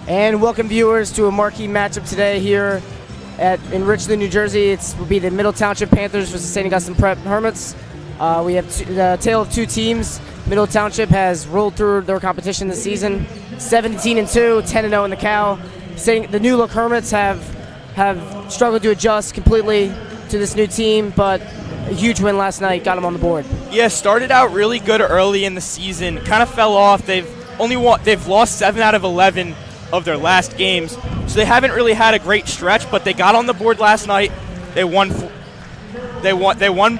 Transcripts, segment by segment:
And welcome viewers to a marquee matchup today here in Richland, New Jersey. It will be the Middle Township Panthers versus St. Augustine Prep Hermits. We have the tale of two teams. Middle Township has rolled through their competition this season, 17-2, 10-0 in the Cow. The new look Hermits have struggled to adjust completely to this new team, but a huge win last night got them on the board. Yeah, started out really good early in the season, kind of fell off. They've lost 7 out of 11 of their last games, so they haven't really had a great stretch, but they got on the board last night. They won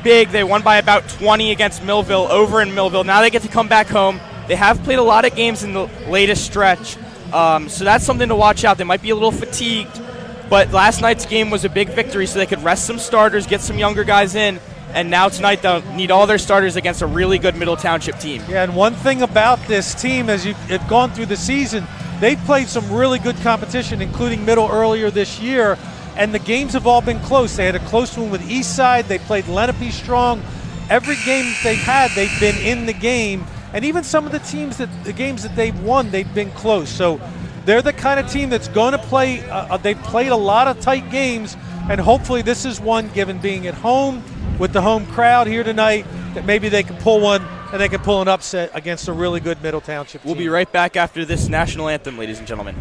big. They won by about 20 against Millville, over in Millville. Now they get to come back home. They have played a lot of games in the latest stretch, so that's something to watch out. They might be a little fatigued, but last night's game was a big victory, so they could rest some starters, get some younger guys in, and now tonight they'll need all their starters against a really good Middle Township team. Yeah, and one thing about this team, as you've gone through the season, they've played some really good competition, including Middle earlier this year, and the games have all been close. They had a close one with Eastside. They played Lenape strong. Every game they've had, they've been in the game, and even some of the games that they've won, they've been close. So they're the kind of team that's going to play. They've played a lot of tight games, and hopefully this is one, given being at home with the home crowd here tonight, that maybe they can pull one and they can pull an upset against a really good Middle Township team. We'll be right back after this national anthem, ladies and gentlemen.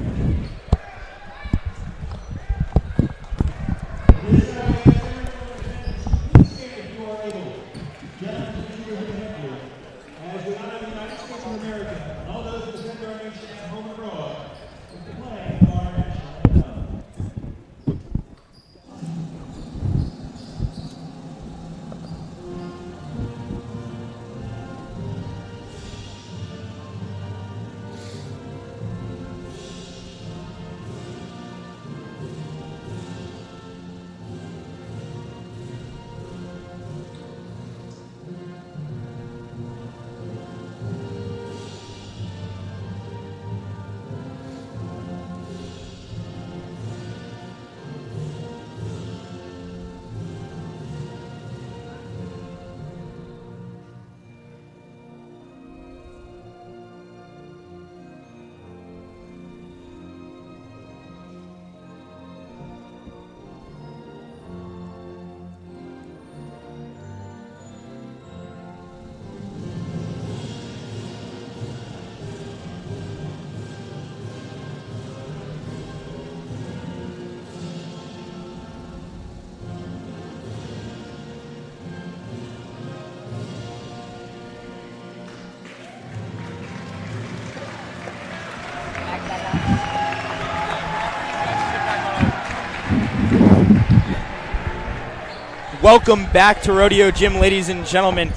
Welcome back to Rodeo Gym, ladies and gentlemen.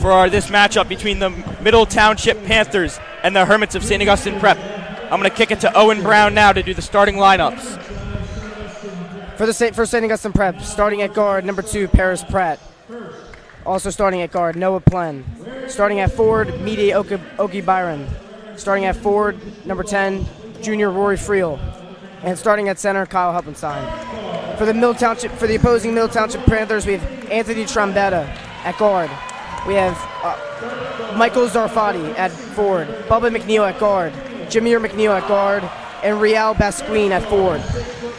For this matchup between the Middle Township Panthers and the Hermits of St. Augustine Prep, I'm going to kick it to Owen Brown now to do the starting lineups. For St. Augustine Prep, starting at guard, number 2, Paris Pratt. Also starting at guard, Noah Plen. Starting at forward, Mide Oki Byron. Starting at forward, number 10, junior Rory Friel. And starting at center, Kyle Huppenstein. For the opposing Middle Township Panthers, we have Anthony Trombetta at guard. We have Michael Zarfati at forward, Bubba McNeil at guard, Jameer McNeil at guard, and Rial Basquin at forward.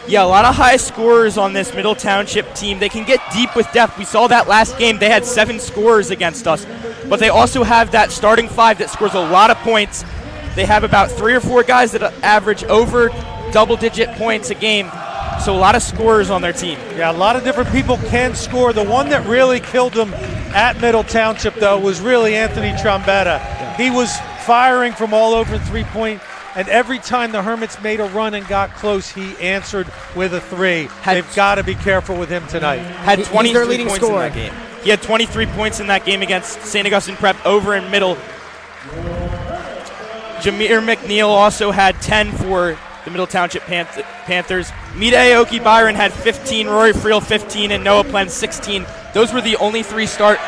Yeah, a lot of high scorers on this Middle Township team. They can get deep with depth. We saw that last game. They had 7 scorers against us, but they also have that starting 5 that scores a lot of points. They have about 3 or 4 guys that average over double-digit points a game. So a lot of scorers on their team. Yeah, a lot of different people can score. The one that really killed them at Middle Township, though, was really Anthony Trombetta. Yeah. He was firing from all over three-point, and every time the Hermits made a run and got close, he answered with a 3. They've got to be careful with him tonight. Had 23 points in that game. He had 23 points in that game against St. Augustine Prep over in Middle. Jameer McNeil also had 10 for the Middle Township Panthers. Mide Oki Byron had 15, Rory Friel 15, and Noah Plen 16. Those were the only 3 start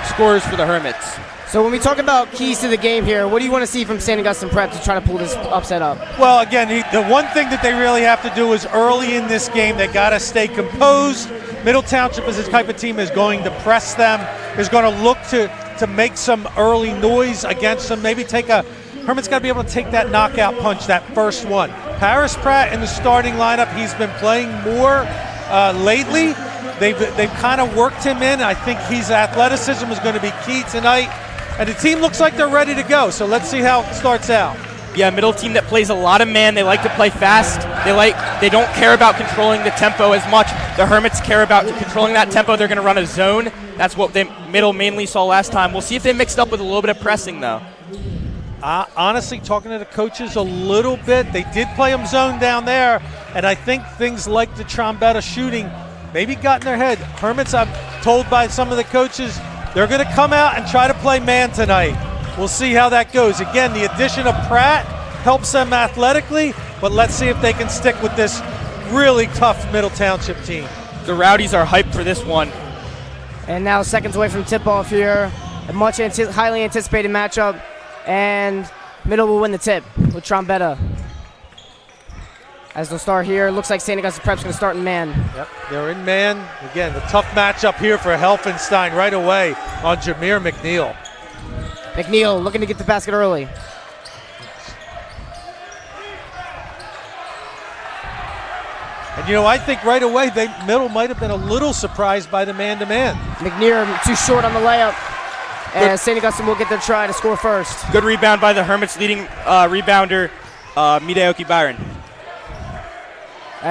scorers for the Hermits. So when we talk about keys to the game here, what do you want to see from St. Augustine Prep to try to pull this upset up? Well, again, the one thing that they really have to do is early in this game, they got to stay composed. Middle Township is this type of team is going to press them, is going to look to make some early noise against them, maybe take a Hermit's got to be able to take that knockout punch, that first one. Paris Pratt in the starting lineup, he's been playing more lately. They've kind of worked him in. I think his athleticism is going to be key tonight. And the team looks like they're ready to go. So let's see how it starts out. Yeah, middle team that plays a lot of man. They like to play fast. They don't care about controlling the tempo as much. The Hermits care about controlling that tempo. They're going to run a zone. That's what they middle mainly saw last time. We'll see if they mixed up with a little bit of pressing, though. Honestly, talking to the coaches a little bit, they did play them zone down there, and I think things like the Trombetta shooting maybe got in their head. Hermits, I'm told by some of the coaches, they're going to come out and try to play man tonight. We'll see how that goes. Again, the addition of Pratt helps them athletically, but let's see if they can stick with this really tough Middle Township team. The Rowdies are hyped for this one. And now seconds away from tip-off here. A much highly anticipated matchup. And Middle will win the tip with Trombetta. As they'll start here, looks like St. Augustine Prep's going to start in man. Yep, they're in man. Again, the tough matchup here for Helfenstein right away on Jameer McNeil. McNeil looking to get the basket early. And I think right away Middle might have been a little surprised by the man-to-man. McNeil too short on the layup. And St. Augustine will get their try to score first. Good rebound by the Hermits, leading rebounder Mideoki Byron.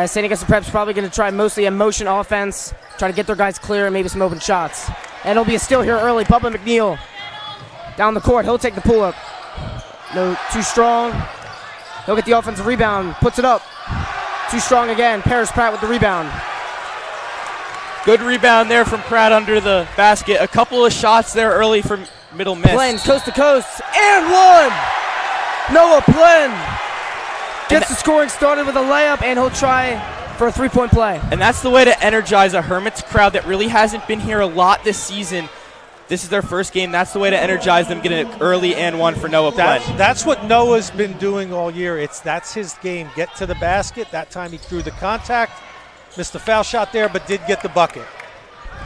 St. Augustine Prep's probably going to try mostly a motion offense, try to get their guys clear and maybe some open shots. And it'll be a steal here early. Bubba McNeil down the court. He'll take the pull-up. No, too strong. He'll get the offensive rebound, puts it up. Too strong again. Paris Pratt with the rebound. Good rebound there from Pratt under the basket. A couple of shots there early from Middle miss. Plen, coast to coast, and one! Noah Plen gets the scoring started with a layup, and he'll try for a three-point play. And that's the way to energize a Hermits crowd that really hasn't been here a lot this season. This is their first game. That's the way to energize them, get an early and one for Noah Plen. That's what Noah's been doing all year. That's his game. Get to the basket. That time he threw the contact. Missed the foul shot there, but did get the bucket.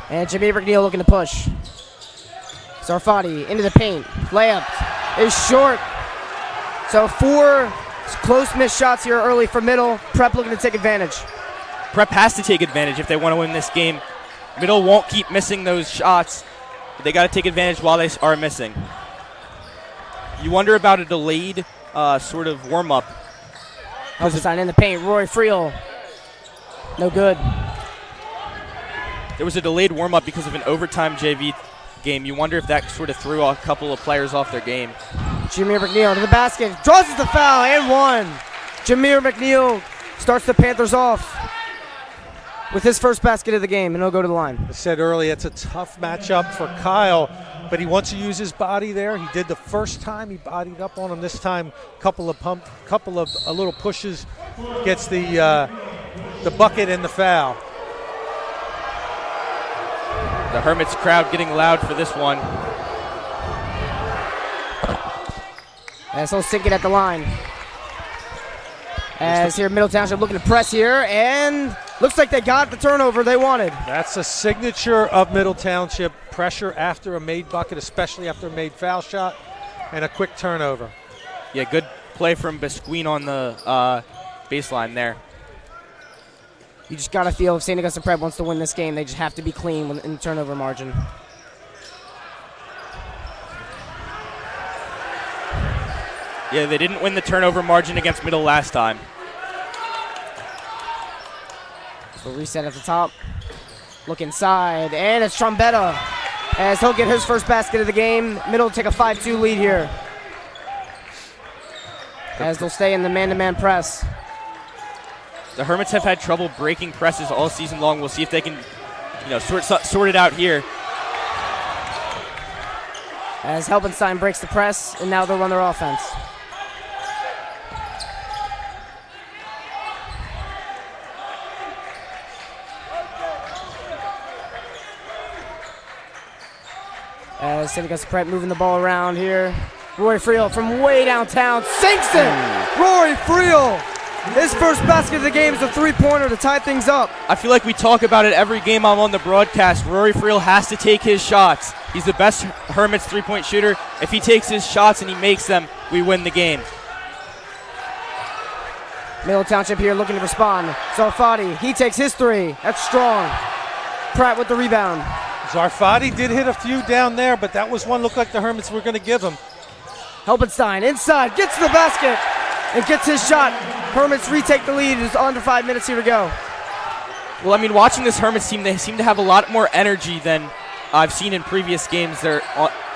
And Jameer McNeil looking to push. Sarfati into the paint. Layup is short. So 4 close missed shots here early for Middle. Prep looking to take advantage. Prep has to take advantage if they want to win this game. Middle won't keep missing those shots. But they got to take advantage while they are missing. You wonder about a delayed sort of warm-up. Helfenstein in the paint. Roy Friel. No good. There was a delayed warm-up because of an overtime JV game. You wonder if that sort of threw a couple of players off their game. Jameer McNeil to the basket. Draws the foul and one. Jameer McNeil starts the Panthers off with his first basket of the game, and he'll go to the line. I said earlier, it's a tough matchup for Kyle, but he wants to use his body there. He did the first time. He bodied up on him. This time, couple of little pushes, gets the bucket and the foul. The Hermits crowd getting loud for this one. As he'll sink it at the line. As here, Middle Township looking to press here, and looks like they got the turnover they wanted. That's a signature of Middle Township, pressure after a made bucket, especially after a made foul shot, and a quick turnover. Yeah, good play from Besqueen on the baseline there. You just got to feel if St. Augustine Prep wants to win this game, they just have to be clean in the turnover margin. Yeah, they didn't win the turnover margin against Middle last time. So reset at the top. Look inside, and it's Trombetta as he'll get his first basket of the game. Middle will take a 5-2 lead here. As they'll stay in the man-to-man press. The Hermits have had trouble breaking presses all season long. We'll see if they can, sort it out here. As Helfenstein breaks the press, and now they'll run their offense. As St. Augustine Prep moving the ball around here. Rory Friel from way downtown sinks it! Rory Friel! His first basket of the game is a three-pointer to tie things up. I feel like we talk about it every game I'm on the broadcast. Rory Friel has to take his shots. He's the best Hermits three-point shooter. If he takes his shots and he makes them, we win the game. Middle Township here looking to respond. Zarfati, he takes his three. That's strong. Pratt with the rebound. Zarfati did hit a few down there, but that was one looked like the Hermits were going to give him. Helpenstein inside, gets to the basket, and gets his shot. Hermits retake the lead. It's under 5 minutes here to go. Well, I mean, watching this Hermits team, they seem to have a lot more energy than I've seen in previous games. They're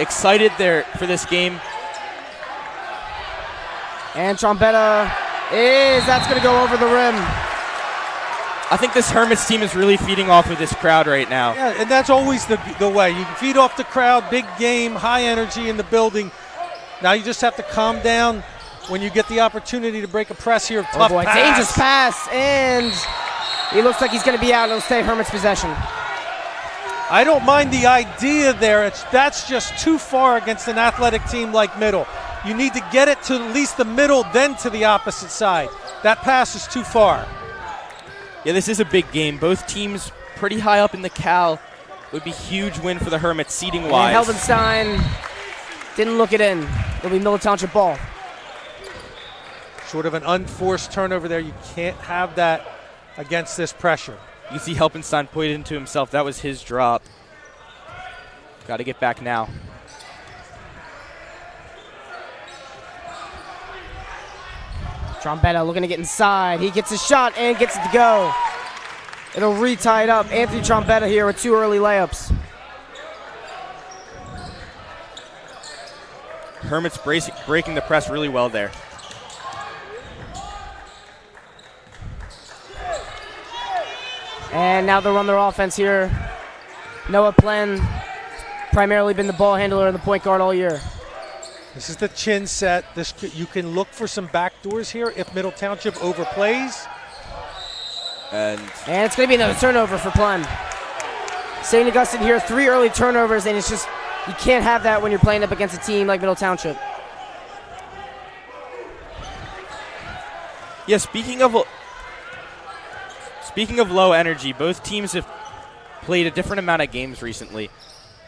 excited for this game. And Trombetta that's going to go over the rim. I think this Hermits team is really feeding off of this crowd right now. Yeah, and that's always the way. You can feed off the crowd, big game, high energy in the building. Now you just have to calm down when you get the opportunity to break a press here. Tough pass. Dangerous pass, and he looks like he's going to be out. It'll stay Hermits' possession. I don't mind the idea there. That's just too far against an athletic team like Middle. You need to get it to at least the middle, then to the opposite side. That pass is too far. Yeah, this is a big game. Both teams pretty high up in the Cal. Would be huge win for the Hermits seeding-wise. And Helpenstein didn't look it in. It'll be Middle Township ball. Sort of an unforced turnover there. You can't have that against this pressure. You see Helpenstein put it into himself. That was his drop. Got to get back now. Trombetta looking to get inside. He gets his shot and gets it to go. It'll re-tie it up. Anthony Trombetta here with 2 early layups. Hermits breaking the press really well there. And now they'll run their offense here. Noah Plen primarily been the ball handler and the point guard all year. This is the chin set. You can look for some backdoors here if Middle Township overplays. And it's going to be another turnover for Plen. St. Augustine here, 3 early turnovers, and it's just, you can't have that when you're playing up against a team like Middle Township. Yeah, speaking of low energy, both teams have played a different amount of games recently.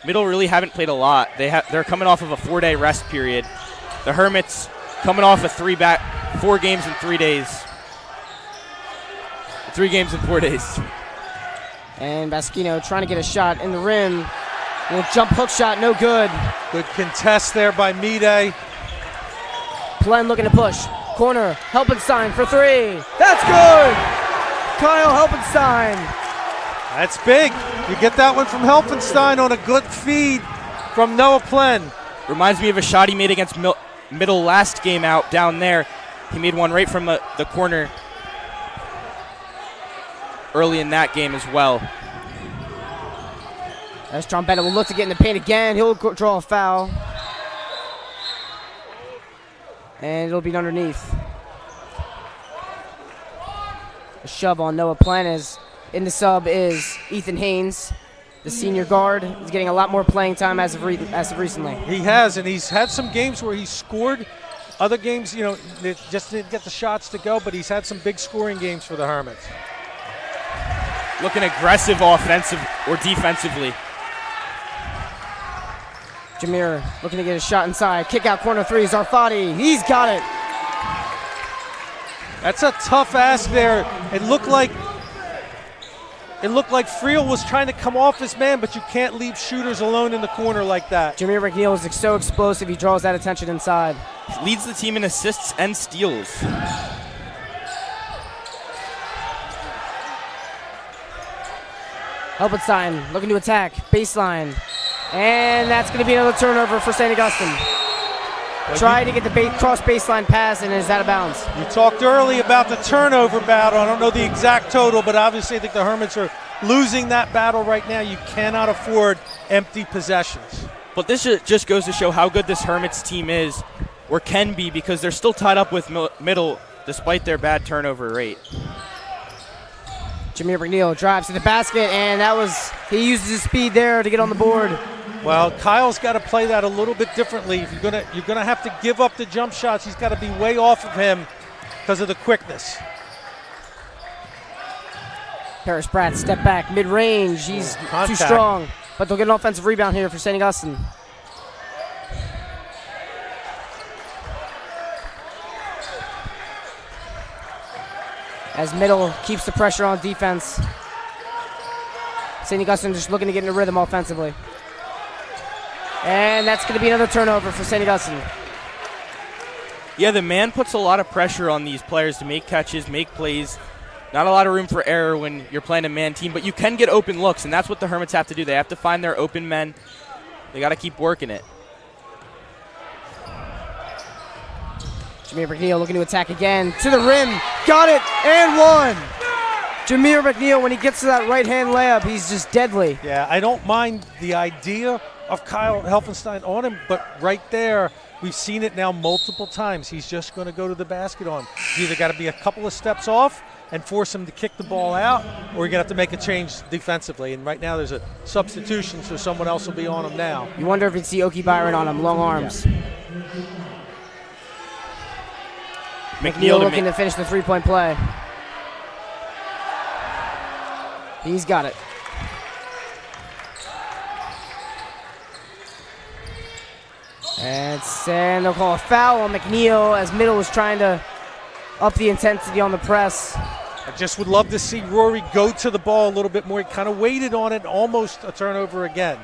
Middle really haven't played a lot. They're coming off of a 4-day rest period. The Hermits coming off of 4 games in 3 days. 3 games in 4 days. And Baschino trying to get a shot in the rim. Little jump hook shot, no good. Good contest there by Mide. Plen looking to push. Corner, Helpenstein for 3. That's good! Kyle Helpenstein. That's big. You get that one from Helpenstein on a good feed from Noah Plen. Reminds me of a shot he made against Middle last game out down there. He made one right from the corner early in that game as well. As Trombetta will look to get in the paint again. He'll draw a foul. And it'll be underneath. A shove on Noah Plen as in the sub is Ethan Haynes, the senior guard. He's getting a lot more playing time as of recently. He has, and he's had some games where he's scored. Other games, they just didn't get the shots to go, but he's had some big scoring games for the Hermits. Looking aggressive offensive or defensively. Jameer looking to get a shot inside. Kick out corner 3, Zarfati. He's got it. That's a tough ask there. It looked like Friel was trying to come off his man, but you can't leave shooters alone in the corner like that. Jameer McNeil is so explosive, he draws that attention inside. He leads the team in assists and steals. Helpenstein looking to attack, baseline. And that's going to be another turnover for St. Augustine. Try to get the cross baseline pass, and is out of bounds. You talked early about the turnover battle. I don't know the exact total, but obviously I think the Hermits are losing that battle right now. You cannot afford empty possessions. But this just goes to show how good this Hermits team is, or can be, because they're still tied up with Middle despite their bad turnover rate. Jameer McNeil drives to the basket, and he uses his speed there to get on the board. Well, Kyle's got to play that a little bit differently. If you're gonna have to give up the jump shots. He's got to be way off of him because of the quickness. Paris Pratt step back mid-range. He's too strong. but they'll get an offensive rebound here for St. Augustine. As Middle keeps the pressure on defense. St. Augustine just looking to get in a rhythm offensively. And that's going to be another turnover for St. Augustine. Yeah, the man puts a lot of pressure on these players to make catches, make plays. Not a lot of room for error when you're playing a man team, but you can get open looks, and that's what the Hermits have to do. They have to find their open men. They got to keep working it. Jameer McNeil looking to attack again. To the rim. Got it. And one. Jameer McNeil, when he gets to that right-hand layup, he's just deadly. Yeah, I don't mind the idea of Kyle Helfenstein on him, but right there, we've seen it now multiple times. He's just going to go to the basket on. You either got to be a couple of steps off and force him to kick the ball out, or you're going to have to make a change defensively. And right now there's a substitution, so someone else will be on him now. You wonder if you'd see Oki Byron on him, long arms. Yeah. McNeil looking to finish the three-point play. He's got it. And they'll call a foul on McNeil as Middle was trying to up the intensity on the press. I just would love to see Rory go to the ball a little bit more. He kind of waited on it, almost a turnover again.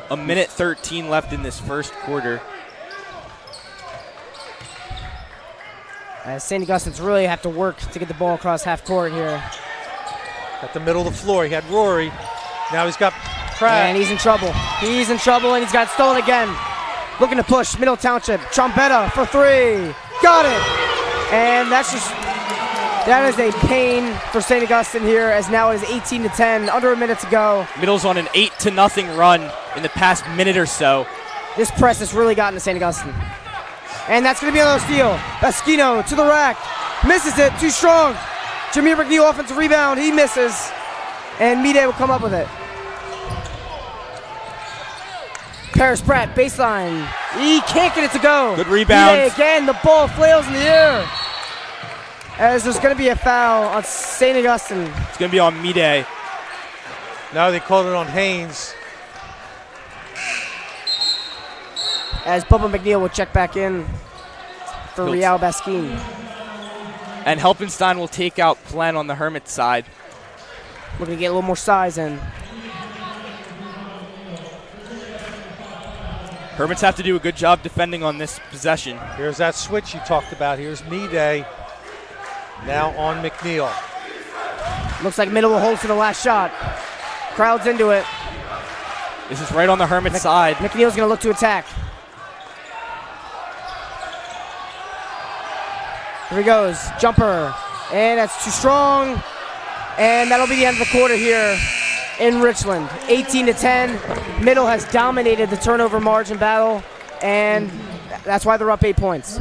A minute 13 left in this first quarter. As St. Augustine's really have to work to get the ball across half court here. At the middle of the floor, he had Rory. Now he's got Pratt. And he's in trouble. He's in trouble, and he's got stolen again. Looking to push, Middle Township. Trombetta for three. Got it. And that is a pain for St. Augustine here, as now it is 18-10, under a minute to go. Middle's on an 8-0 run in the past minute or so. This press has really gotten to St. Augustine. And that's going to be another steal. Baskino to the rack. Misses it. Too strong. Jameer McNeil offensive rebound. He misses. And Mide will come up with it. Paris Pratt, baseline. He can't get it to go. Good rebound. Mide again. The ball flails in the air. As there's going to be a foul on St. Augustine. It's going to be on Mide. Now they called it on Haynes. As Bubba McNeil will check back in for Real Baskin. And Helfenstein will take out Plen on the Hermit side. Looking to get a little more size in. Hermits have to do a good job defending on this possession. Here's that switch you talked about. Here's Mide. Now on McNeil. Looks like Middle will hold for the last shot. Crowd's into it. This is right on the Hermit side. McNeil's going to look to attack. Here he goes. Jumper. And that's too strong. And that'll be the end of the quarter here in Richland. 18-10. Middle has dominated the turnover margin battle, and that's why they're up 8 points.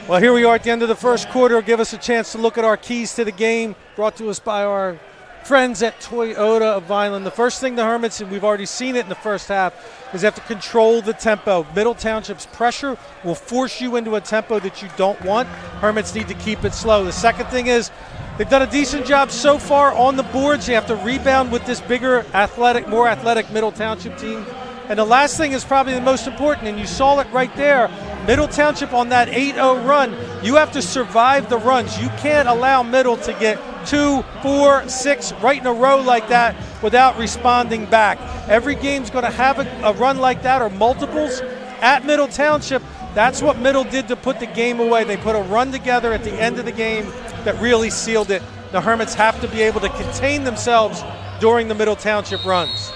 Well, here we are at the end of the first quarter. Give us a chance to look at our keys to the game, brought to us by our friends at Toyota of Vineland. The first thing the Hermits, and we've already seen it in the first half, is they have to control the tempo. Middle Township's pressure will force you into a tempo that you don't want. Hermits need to keep it slow. The second thing is they've done a decent job so far on the boards. They have to rebound with this bigger, athletic, more athletic Middle Township team. And the last thing is probably the most important, and you saw it right there. Middle Township on that 8-0 run, you have to survive the runs. You can't allow Middle to get 2, 4, 6 right in a row like that without responding back. Every game's going to have a run like that or multiples at Middle Township. That's what Middle did to put the game away. They put a run together at the end of the game that really sealed it. The Hermits have to be able to contain themselves during the Middle Township runs.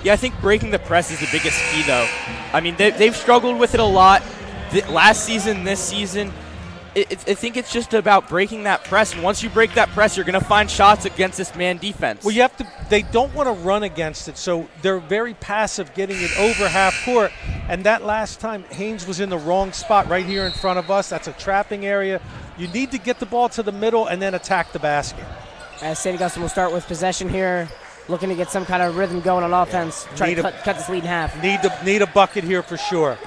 Yeah, I think breaking the press is the biggest key, though. I mean, they've struggled with it a lot last season, this season. I think it's just about breaking that press. And once you break that press, you're going to find shots against this man defense. Well, they don't want to run against it, so they're very passive getting it over half court. And that last time, Haynes was in the wrong spot right here in front of us. That's a trapping area. You need to get the ball to the middle and then attack the basket. As St. Augustine will start with possession here, looking to get some kind of rhythm going on offense, trying to cut this lead in half. Need a bucket here for sure.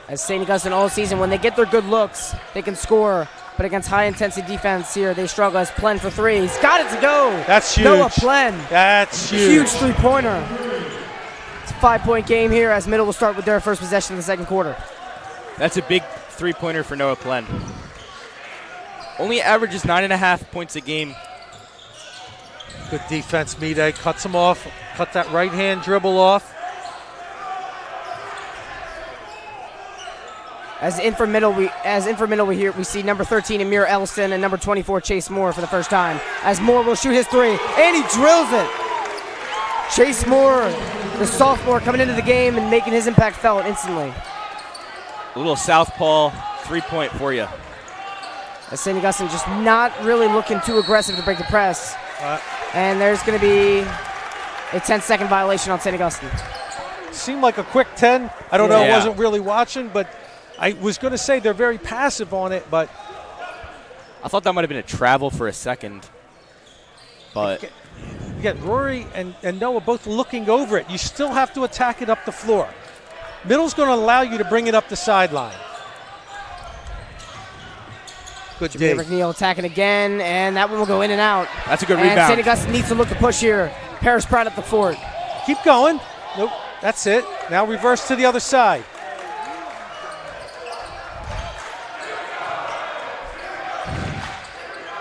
As St. Augustine all season, when they get their good looks, they can score. But against high-intensity defense here, they struggle. As Plen for three. He's got it to go. That's huge. Noah Plen. That's huge. Huge three-pointer. It's a 5-point game here as Middle will start with their first possession in the second quarter. That's a big three-pointer for Noah Plen. Only averages 9.5 points a game. Good defense, Mide. Cuts him off. Cut that right-hand dribble off. As in for middle, we see number 13 Amir Elston and number 24 Chase Moore for the first time. As Moore will shoot his three, and he drills it. Chase Moore, the sophomore, coming into the game and making his impact felt instantly. A little southpaw three-point for you. As St. Augustine just not really looking too aggressive to break the press. And there's going to be a 10-second violation on St. Augustine. Seemed like a quick 10. I don't know. Yeah. I wasn't really watching, but I was going to say they're very passive on it, but I thought that might have been a travel for a second. But you get Rory and Noah both looking over it. You still have to attack it up the floor. Middle's going to allow you to bring it up the sideline. Good D. McNeil attacking again, and that one will go in and out. That's a good and rebound. St. Augustine needs to look to push here. Paris Pratt at the fort. Keep going. Nope, that's it. Now reverse to the other side.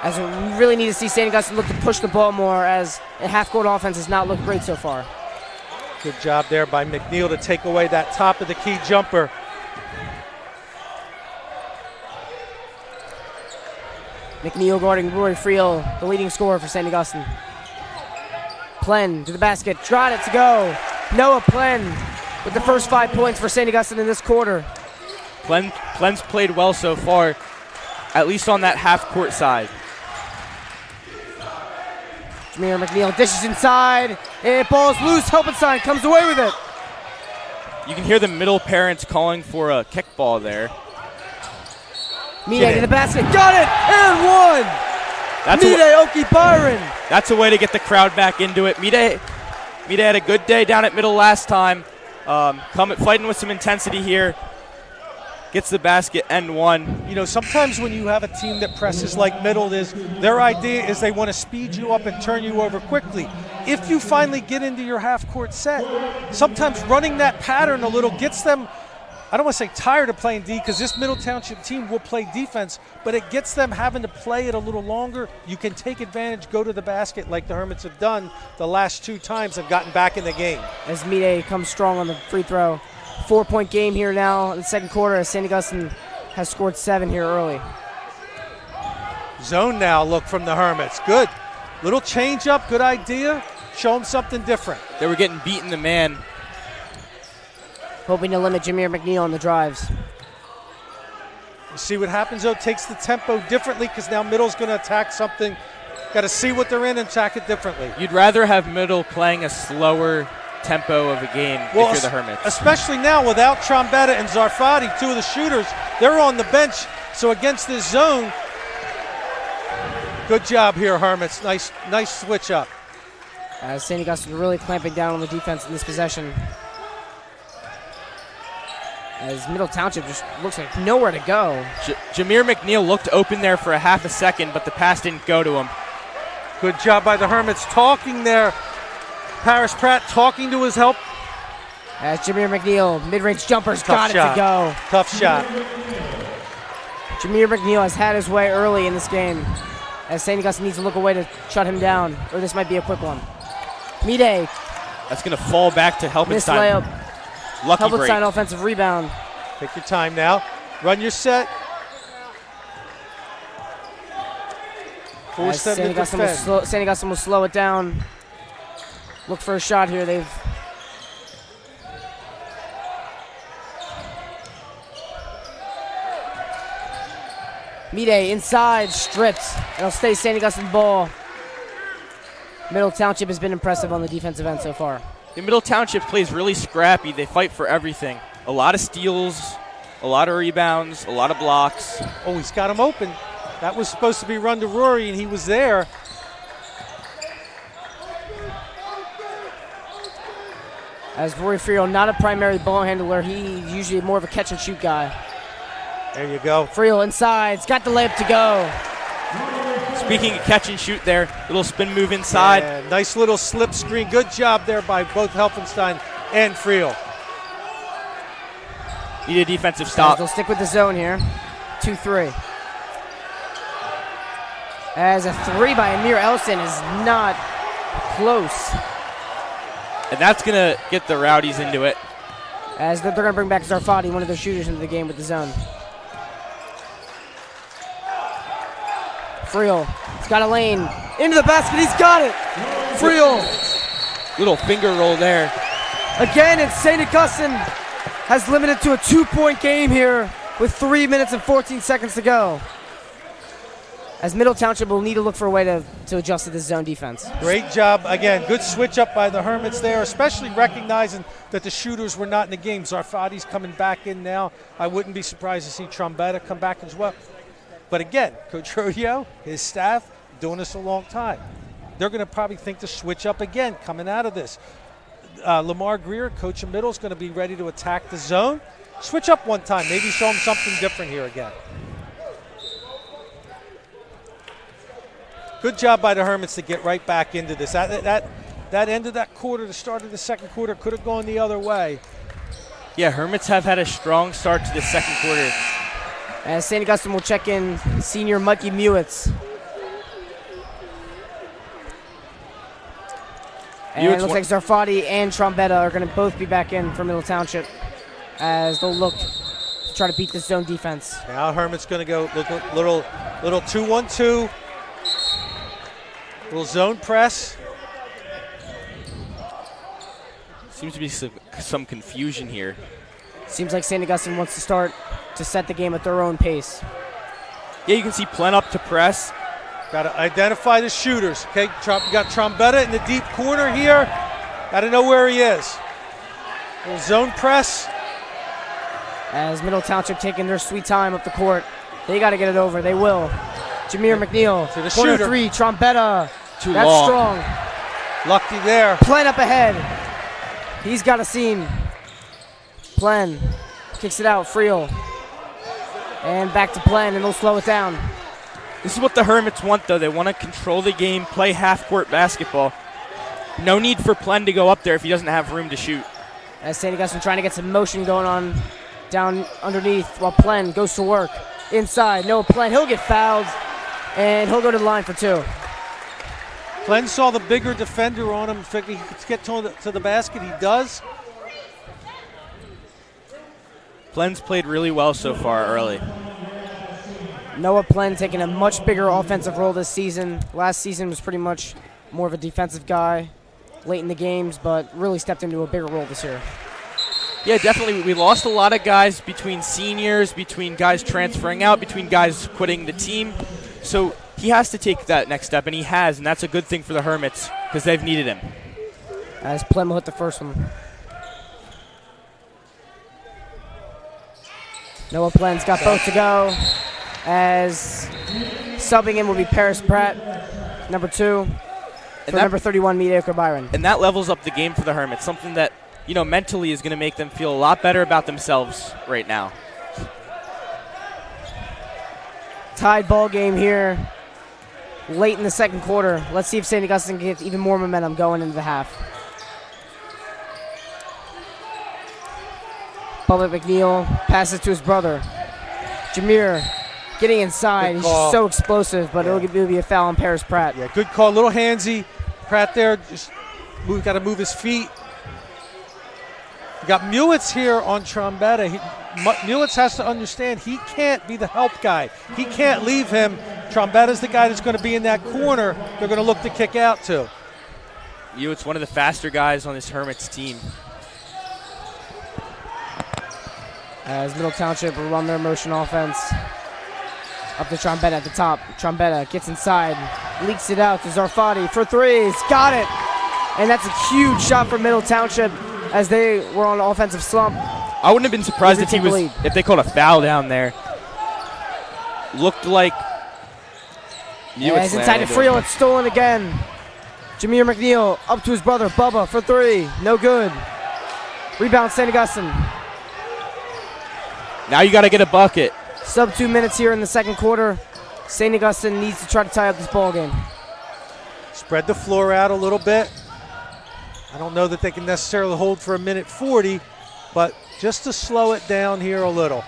As we really need to see St. Augustine look to push the ball more, as a half-court offense has not looked great so far. Good job there by McNeil to take away that top of the key jumper. McNeil guarding Rory Friel, the leading scorer for St. Augustine. Plen to the basket, got it to go. Noah Plen with the first 5 points for St. Augustine in this quarter. Plen's played well so far, at least on that half-court side. Jameer McNeil dishes inside, and ball's loose. Helpenstein comes away with it. You can hear the middle parents calling for a kickball there. Mide to the basket, got it, and one! That's Mide Oki Byron. That's a way to get the crowd back into it. Mide had a good day down at middle last time. Fighting with some intensity here. Gets the basket and one. You know, sometimes when you have a team that presses like middle is, their idea is they want to speed you up and turn you over quickly. If you finally get into your half-court set, sometimes running that pattern a little gets them, I don't want to say tired of playing D, because this Middle Township team will play defense, but it gets them having to play it a little longer. You can take advantage, go to the basket like the Hermits have done the last 2 times and gotten back in the game. As Mide comes strong on the free throw. 4-point game here now in the second quarter, as St. Augustine has scored 7 here early. Zone now look from the Hermits. Good. Little change up, good idea. Show them something different. They were getting beaten the man. Hoping to limit Jameer McNeil on the drives. You see what happens though, takes the tempo differently because now middle's going to attack something. Got to see what they're in and attack it differently. You'd rather have middle playing a slower tempo of a game if you're the Hermits. Especially now without Trombetta and Zarfati, 2 of the shooters, they're on the bench. So against this zone, good job here, Hermits. Nice switch up. St. Augustine really clamping down on the defense in this possession. As Middle Township just looks like nowhere to go. Jameer McNeil looked open there for a half a second, but the pass didn't go to him. Good job by the Hermits talking there. Paris Pratt talking to his help. As Jameer McNeil, mid-range jumpers, got it to go. Tough shot. Jameer McNeil has had his way early in this game, as St. Augustine needs to look away to shut him down, or this might be a quick one. Mide. That's going to fall back to Helpenstein. Missed layup. Lucky Helpenstein break. offensive rebound. Take your time now. Run your set. Force them to defend. St. Augustine will slow it down. Look for a shot here. Mide inside, stripped. It'll stay St. Augustine ball. Middle Township has been impressive on the defensive end so far. The Middle Township plays really scrappy. They fight for everything. A lot of steals, a lot of rebounds, a lot of blocks. Oh, he's got him open. That was supposed to be run to Rory, and he was there. As Rory Friel, not a primary ball handler. He's usually more of a catch and shoot guy. There you go. Friel inside. He's got the layup to go. Speaking of catch and shoot there, little spin move inside. Yeah, nice little slip screen. Good job there by both Helfenstein and Friel. Need a defensive stop. They'll stick with the zone here. 2-3. As a three by Amir Elson is not close. And that's going to get the Rowdies into it. As they're going to bring back Zarfati, one of their shooters, into the game with the zone. Friel, he's got a lane. Into the basket, he's got it! Friel! Little finger roll there. Again, and St. Augustine has limited to a 2-point game here with 3 minutes and 14 seconds to go. As Middle Township will need to look for a way to adjust to this zone defense. Great job. Again, good switch up by the Hermits there, especially recognizing that the shooters were not in the game. Zarfati's coming back in now. I wouldn't be surprised to see Trombetta come back as well. But again, Coach Rodeo, his staff, doing this a long time. They're going to probably think to switch up again coming out of this. Lamar Greer, coach of middle, is going to be ready to attack the zone. Switch up one time, maybe show them something different here again. Good job by the Hermits to get right back into this. That end of that quarter, the start of the second quarter, could have gone the other way. Yeah, Hermits have had a strong start to the second quarter. As St. Augustine will check in senior Mikey Mewitz. And it looks like Zarfati and Trombetta are going to both be back in for Middle Township as they'll look to try to beat this zone defense. Now Hermit's going to go little 2-1-2. Little zone press. Seems to be some confusion here. Seems like St. Augustine wants to start to set the game at their own pace. Yeah, you can see Plen up to press. Got to identify the shooters. Okay, you got Trombetta in the deep corner here. Got to know where he is. Little zone press. As Middle Township taking their sweet time up the court. They got to get it over. They will. Jameer McNeil. To the corner shooter. Three. Trombetta. Too That's long. strong. Lucky there. Plen up ahead. He's got a seam. Plen kicks it out. Friel. And back to Plen, and they'll slow it down. This is what the Hermits want, though. They want to control the game, play half-court basketball. No need for Plen to go up there if he doesn't have room to shoot. As St. Augustine trying to get some motion going on down underneath while Plen goes to work. Inside, no Plen. He'll get fouled, and he'll go to the line for two. Plen saw the bigger defender on him. Figured he could get to the basket. He does. Plen's played really well so far early. Noah Plen taking a much bigger offensive role this season. Last season was pretty much more of a defensive guy late in the games, but really stepped into a bigger role this year. Yeah, definitely. We lost a lot of guys between seniors, between guys transferring out, between guys quitting the team. So he has to take that next step, and he has, and that's a good thing for the Hermits because they've needed him. As Plen will hit the first one. Noah Plen's got both to go. As subbing in will be Paris Pratt, number 2, for number 31, Mediocre Byron. And that levels up the game for the Hermits, something that, you know, mentally is going to make them feel a lot better about themselves right now. Tied ball game here late in the second quarter. Let's see if St. Augustine can get even more momentum going into the half. Bubba McNeil passes to his brother. Jameer getting inside. He's just so explosive, but it'll be a foul on Paris Pratt. Yeah, good call. Little handsy. Pratt there. Just got to move his feet. You got Mewitz here on Trombetta. Mewitz has to understand he can't be the help guy. He can't leave him. Trombetta's the guy that's going to be in that corner they're going to look to kick out to. Mewitz, one of the faster guys on this Hermits team. As Middle Township will run their motion offense. Up to Trombetta at the top. Trombetta gets inside, leaks it out to Zarfati for threes. Got it! And that's a huge shot for Middle Township as they were on an offensive slump. I wouldn't have been surprised if they called a foul down there. Looked like Mewitz inside to Friel. It's stolen again. Jameer McNeil up to his brother Bubba for 3. No good. Rebound, St. Augustine. Now you got to get a bucket. Sub 2 minutes here in the second quarter. St. Augustine needs to try to tie up this ball game. Spread the floor out a little bit. I don't know that they can necessarily hold for a minute 40, but just to slow it down here a little.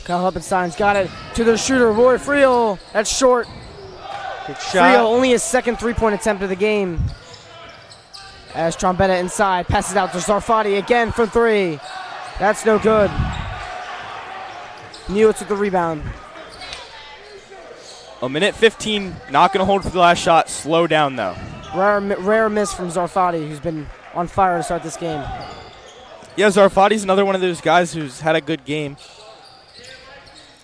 Kyle Huppenstein's got it to the shooter, Roy Friel. That's short. Good shot. Friel, only his second three-point attempt of the game. As Trombetta inside, passes out to Zarfati again for three. That's no good. Newitz with the rebound. A minute 15, not going to hold for the last shot. Slow down, though. Rare miss from Zarfati, who's been on fire to start this game. Yeah, Zarfati's another one of those guys who's had a good game.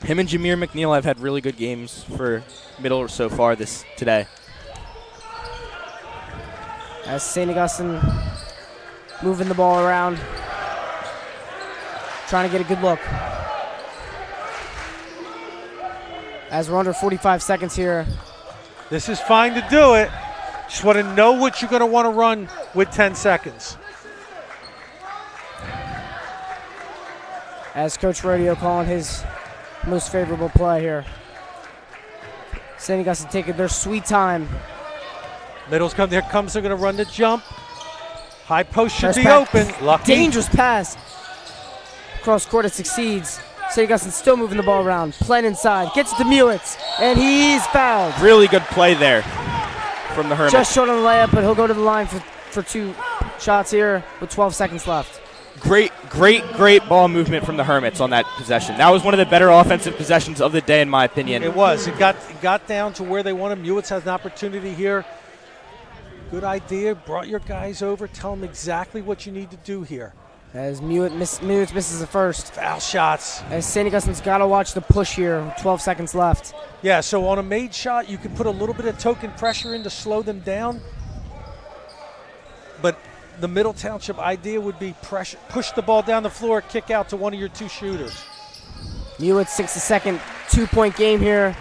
Him and Jameer McNeil have had really good games for middle so far today. As St. Augustine moving the ball around, trying to get a good look. As we're under 45 seconds here. This is fine to do it. Just want to know what you're going to want to run with 10 seconds. As Coach Rodeo calling his most favorable play here. St. Augustine taking their sweet time. Middle's come. There comes. They're going to run the jump. High post should Press be back. open. Lucky. Dangerous pass. Cross court, it succeeds. St. Augustine still moving the ball around. Plen inside. Gets it to Newitz. And he's fouled. Really good play there from the Hermits. Just short on the layup, but he'll go to the line for two shots here with 12 seconds left. Great ball movement from the Hermits on that possession. That was one of the better offensive possessions of the day, in my opinion. It was. It got down to where they wanted. Newitz has an opportunity here. Good idea. Brought your guys over. Tell them exactly what you need to do here. As Newitz misses the first. Foul shots. As St. Augustine's got to watch the push here with 12 seconds left. Yeah, so on a made shot, you can put a little bit of token pressure in to slow them down. But the Middle Township idea would be push the ball down the floor, kick out to one of your two shooters. Newitz 60-second 2-point game here.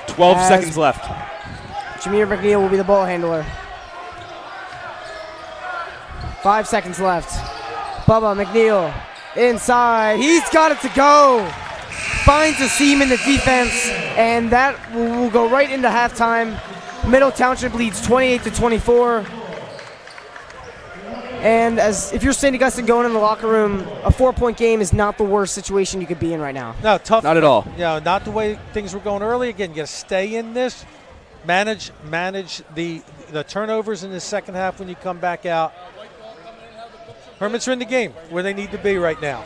12 seconds left. Jameer McNeil will be the ball handler. 5 seconds left. Bubba McNeil inside. He's got it to go. Finds a seam in the defense, and that will go right into halftime. Middle Township leads 28-24. And if you're St. Augustine going in the locker room, a 4-point game is not the worst situation you could be in right now. No, tough. Not at all. Yeah, not the way things were going early. Again, you got to stay in this. Manage the turnovers in the second half when you come back out. Hermits are in the game where they need to be right now.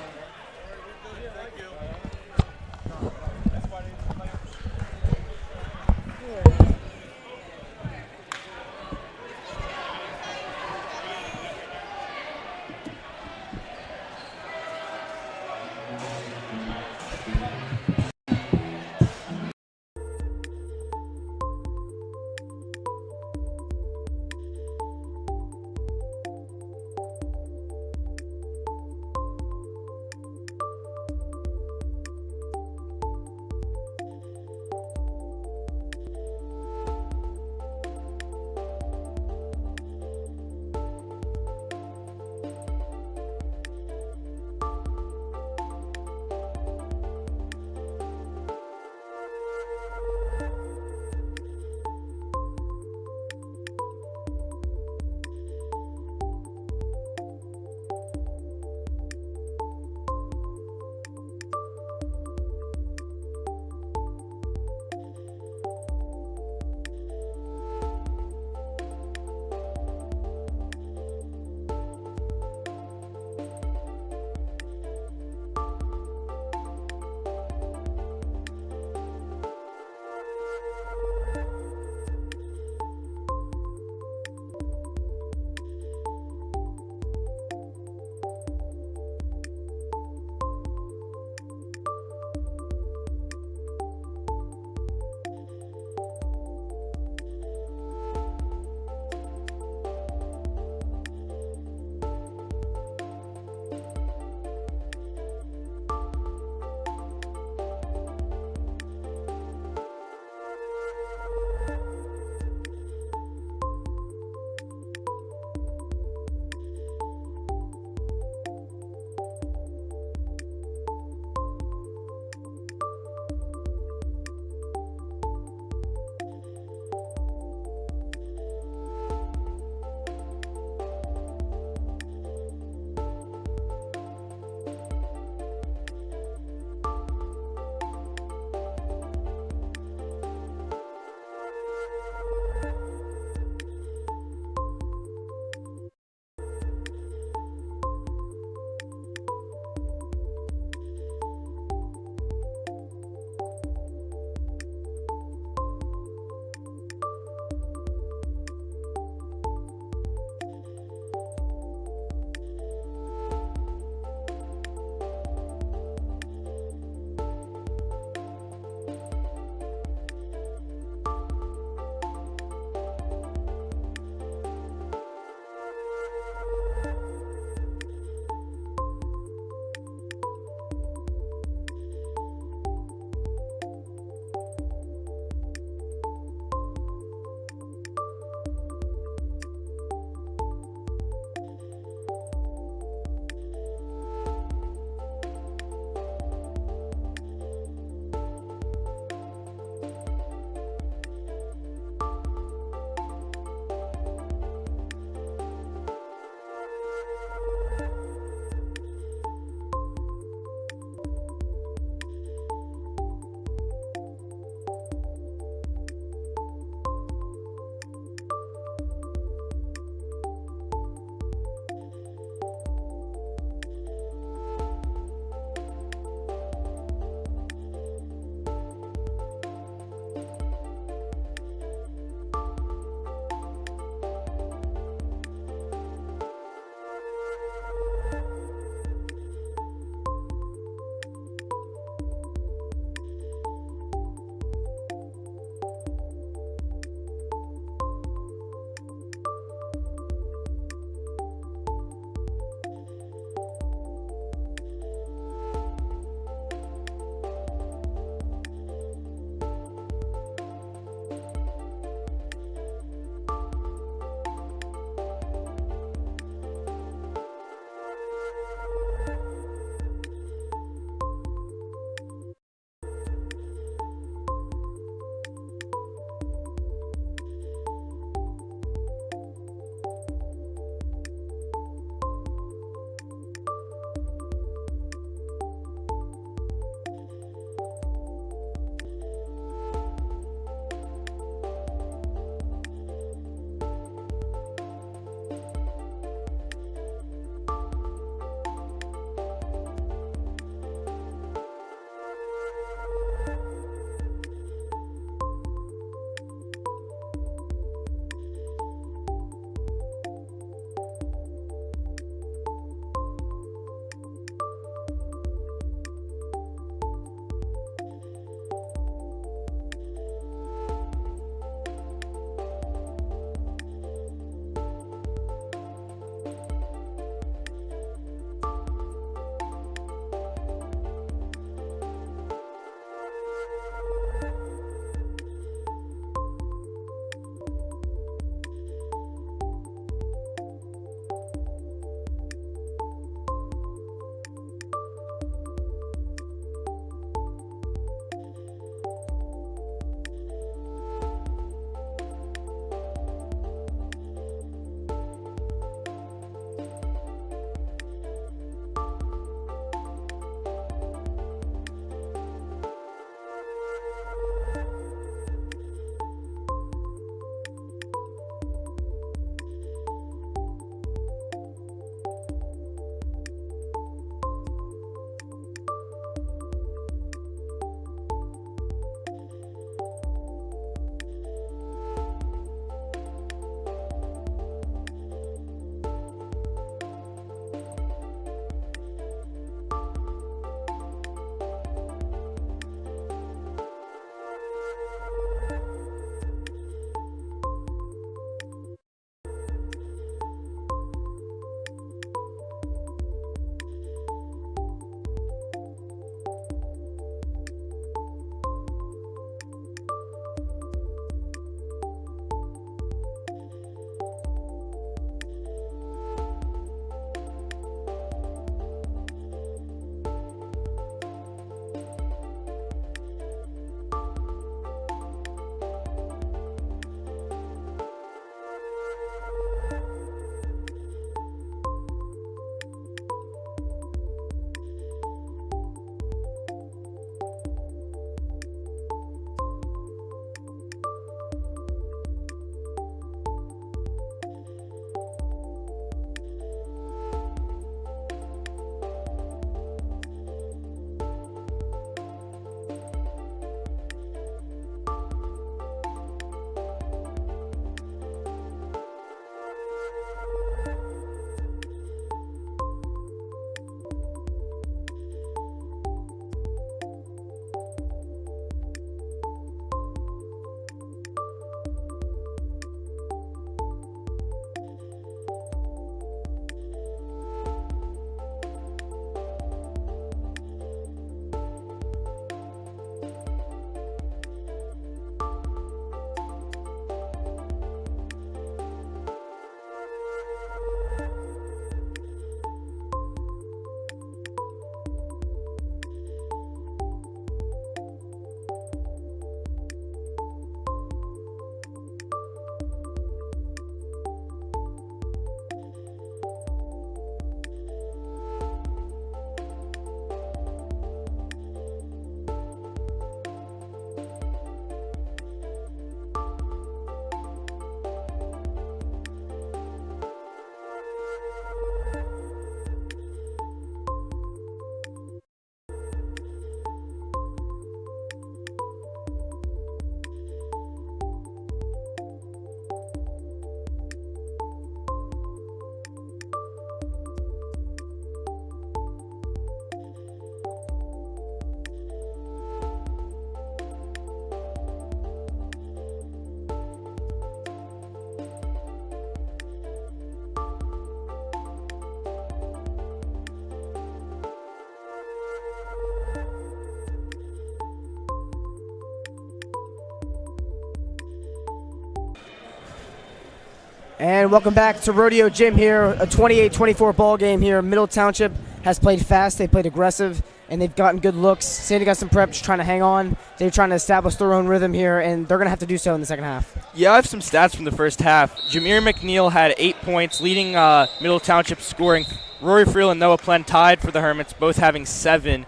And welcome back to Rodeo Gym here, a 28-24 ball game here. Middle Township has played fast, they played aggressive, and they've gotten good looks. St. Augustine Prep just trying to hang on. They're trying to establish their own rhythm here, and they're going to have to do so in the second half. Yeah, I have some stats from the first half. Jameer McNeil had 8 points, leading Middle Township scoring. Rory Friel and Noah Plen tied for the Hermits, both having 7.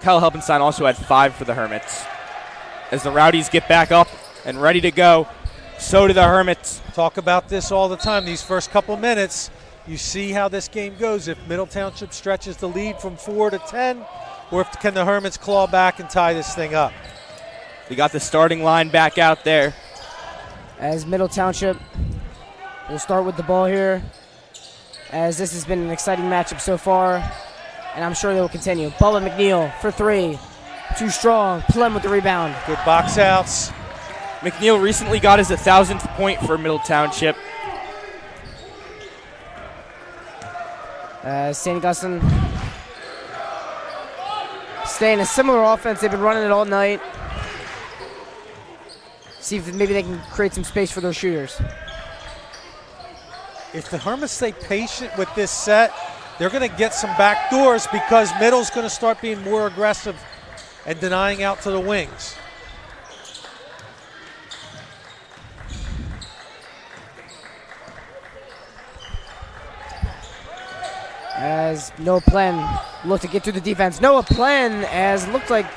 Kyle Helpenstein also had 5 for the Hermits. As the Rowdies get back up and ready to go, so do the Hermits. Talk about this all the time. These first couple minutes, you see how this game goes. If Middle Township stretches the lead from 4 to 10, or can the Hermits claw back and tie this thing up? We got the starting line back out there. As Middle Township will start with the ball here, as this has been an exciting matchup so far, and I'm sure they will continue. Bubba McNeil for 3. Too strong. Plem with the rebound. Good box outs. McNeil recently got his 1,000th point for Middle Township. St. Augustine staying a similar offense. They've been running it all night. See if maybe they can create some space for those shooters. If the Hermits stay patient with this set, they're going to get some back doors because Middle's going to start being more aggressive and denying out to the wings. As Noah Plen looked to get through the defense. Noah Plen, as looked like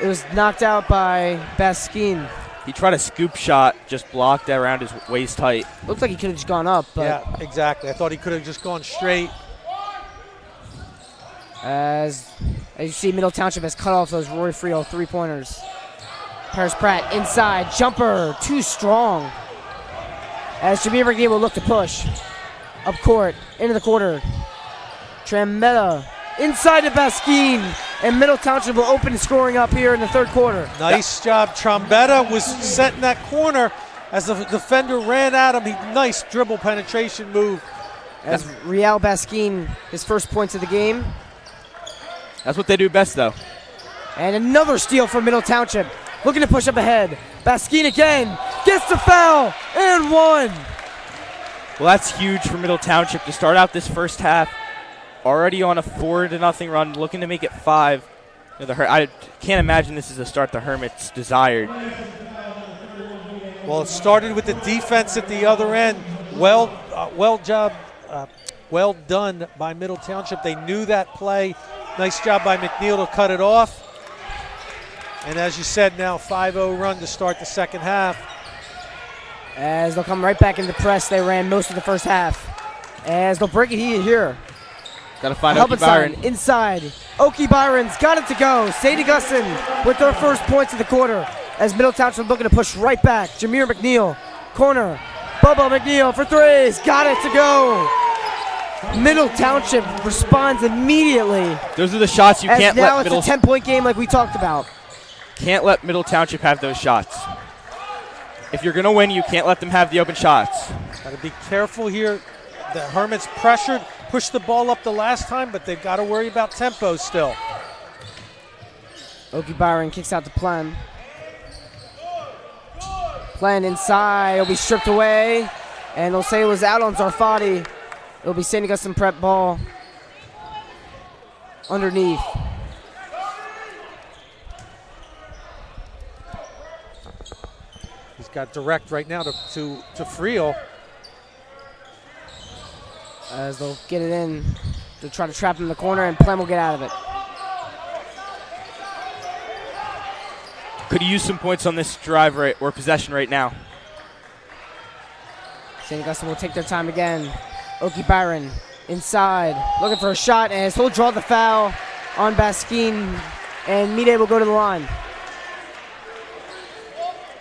it was knocked out by Baskin. He tried a scoop shot, just blocked around his waist height. Looked like he could have just gone up. But yeah, exactly. I thought he could have just gone straight. As you see, Middle Township has cut off those Roy Friel 3-pointers. Paris Pratt inside, jumper, too strong. As Jameer McNeil will look to push. Up court, into the quarter. Trametta inside to Baskin, and Middle Township will open scoring up here in the third quarter. Nice job. Trombetta was set in that corner as the defender ran at him. Nice dribble penetration move. As Real Baskin, his first points of the game. That's what they do best, though. And another steal for Middle Township. Looking to push up ahead. Baskin again, gets the foul, and 1. Well, that's huge for Middle Township to start out this first half. Already on a 4-0 run, looking to make it 5. I can't imagine this is a start the Hermits desired. Well, it started with the defense at the other end. Well done by Middle Township. They knew that play. Nice job by McNeil to cut it off. And as you said, now 5-0 run to start the second half. As they'll come right back into press, they ran most of the first half. As they'll break it here. Got to find Oki Byron. Inside. Oki Byron's got it to go. St. Augustine with their first points of the quarter. As Middle Township looking to push right back. Jameer McNeil, corner. Bubba McNeil for 3s. Got it to go. Middle Township responds immediately. Those are the shots you can't let Middle. Now it's a 10-point game like we talked about. Can't let Middle Township have those shots. If you're going to win, you can't let them have the open shots. Got to be careful here. The Hermits pressured, pushed the ball up the last time, but they've got to worry about tempo still. Oki Byron kicks out to Plen. Plen inside. It'll be stripped away. And they'll say it was out on Zarfati. It'll be St. Augustine Prep ball underneath. He's got direct right now to Friel. As they'll get it in to try to trap him in the corner, and Plem will get out of it. Could he use some points on this drive or possession right now? St. Augustine will take their time again. Oki Byron inside, looking for a shot, and he'll draw the foul on Baskin, and Mide will go to the line.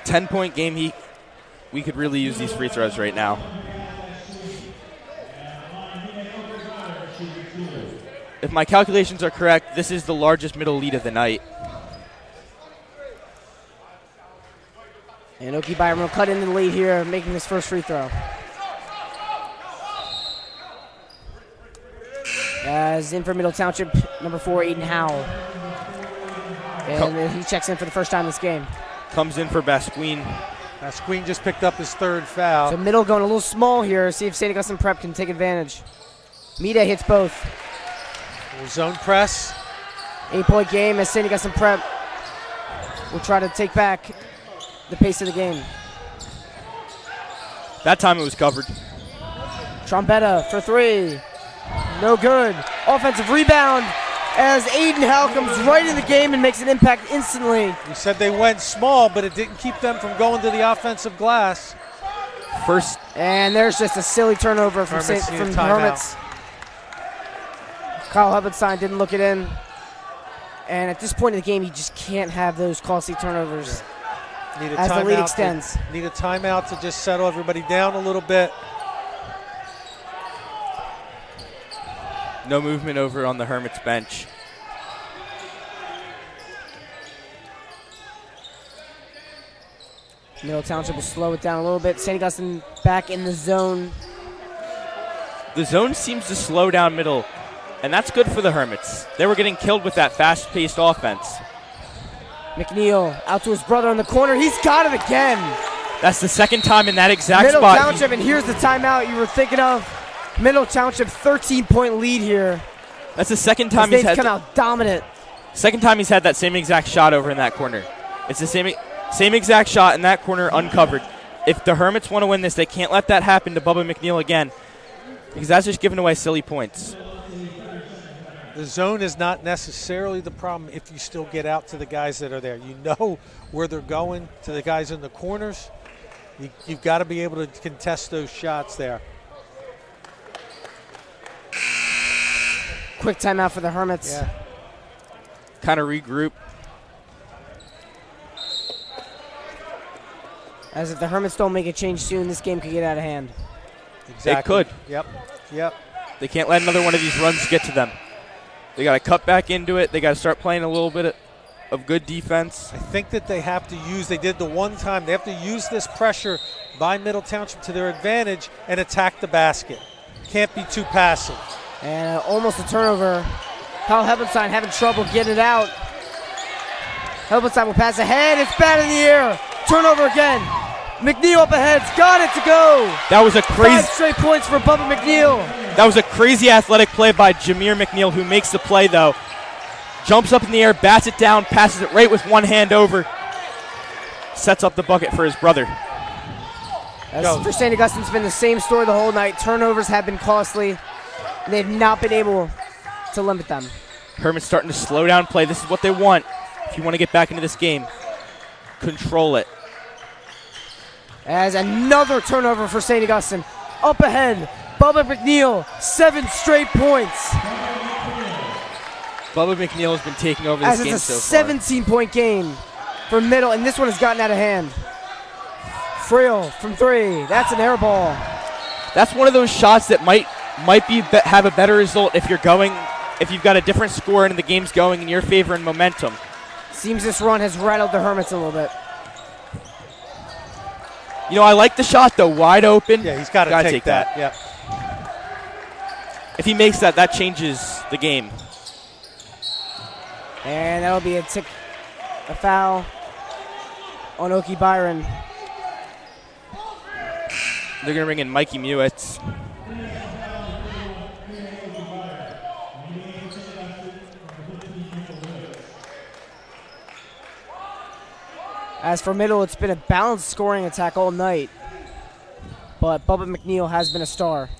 10-point game. We could really use these free throws right now. If my calculations are correct, this is the largest middle lead of the night. And Oki Byron will cut into the lead here, making his first free throw. As in for Middle Township, number 4, Aiden Howell. And he checks in for the first time this game. Comes in for Basquin. Queen just picked up his 3rd foul. So middle going a little small here. See if St. Augustine Prep can take advantage. Mide hits both. Little zone press. 8-point game as St. Augustine Prep will try to take back the pace of the game. That time it was covered. Trombetta for 3. No good. Offensive rebound as Aiden Howell comes right in the game and makes an impact instantly. We said they went small, but it didn't keep them from going to the offensive glass. First. And there's just a silly turnover from Hermits. Kyle Hubbenstein didn't look it in. And at this point in the game, you just can't have those costly turnovers as the lead extends. Need a timeout to just settle everybody down a little bit. No movement over on the Hermits bench. Middle Township will slow it down a little bit. St. Augustine back in the zone. The zone seems to slow down middle, and that's good for the Hermits. They were getting killed with that fast-paced offense. McNeil out to his brother in the corner. He's got it again. That's the 2nd time in that exact Middle spot. Township, and here's the timeout you were thinking of. Middle Township 13-point lead here. That's the 2nd time he's had come out dominant. 2nd time he's had that same exact shot over in that corner. It's the same exact shot in that corner uncovered. If the Hermits want to win this, they can't let that happen to Bubba McNeil again, because that's just giving away silly points. The zone is not necessarily the problem if you still get out to the guys that are there. You know where they're going, to the guys in the corners. You've got to be able to contest those shots there. Quick timeout for the Hermits. Yeah. Kind of regroup. As if the Hermits don't make a change soon, this game could get out of hand. Exactly. It could. Yep. They can't let another one of these runs get to them. They got to cut back into it. They got to start playing a little bit of good defense. I think that they have to use, they did the one time, they have to use this pressure by Middle Township to their advantage and attack the basket. Can't be too passive. And almost a turnover. Kyle Hebenstein having trouble getting it out. Hebenstein will pass ahead. It's bad in the air. Turnover again. McNeil up ahead's got it to go. That was a crazy 5 straight points for Bubba McNeil. That was a crazy athletic play by Jameer McNeil, who makes the play though. Jumps up in the air, bats it down, passes it right with one hand over. Sets up the bucket for his brother. As for St. Augustine, it's been the same story the whole night. Turnovers have been costly. They've not been able to limit them. Hermit's starting to slow down play. This is what they want if you want to get back into this game. Control it. As another turnover for St. Augustine. Up ahead, Bubba McNeil, 7 straight points. Bubba McNeil has been taking over this game so far. As it's a 17-point game for Middle, and this one has gotten out of hand. Friel from 3. That's an air ball. That's one of those shots that might have a better result if you've got a different score and the game's going in your favor and momentum. Seems this run has rattled the Hermits a little bit. You know, I like the shot though, wide open. Yeah, he's got to take that. Yep. If he makes that, that changes the game. And that'll be a foul on Oki Byron. They're going to bring in Mikey Mewitz. As for Middle, it's been a balanced scoring attack all night. But Bubba McNeil has been a star.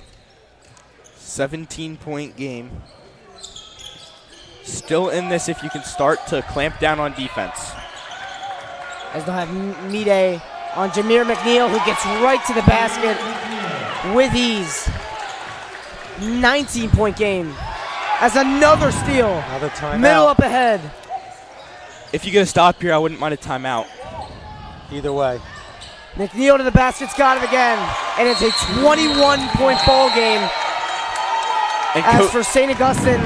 17-point game. Still in this if you can start to clamp down on defense. As they'll have Mide on Jameer McNeil, who gets right to the basket with ease. 19-point game. As another steal. Another timeout. Middle up ahead. If you get a stop here, I wouldn't mind a timeout. Either way. McNeil to the basket's got it again. And it's a 21-point ball game. And As for St. Augustine,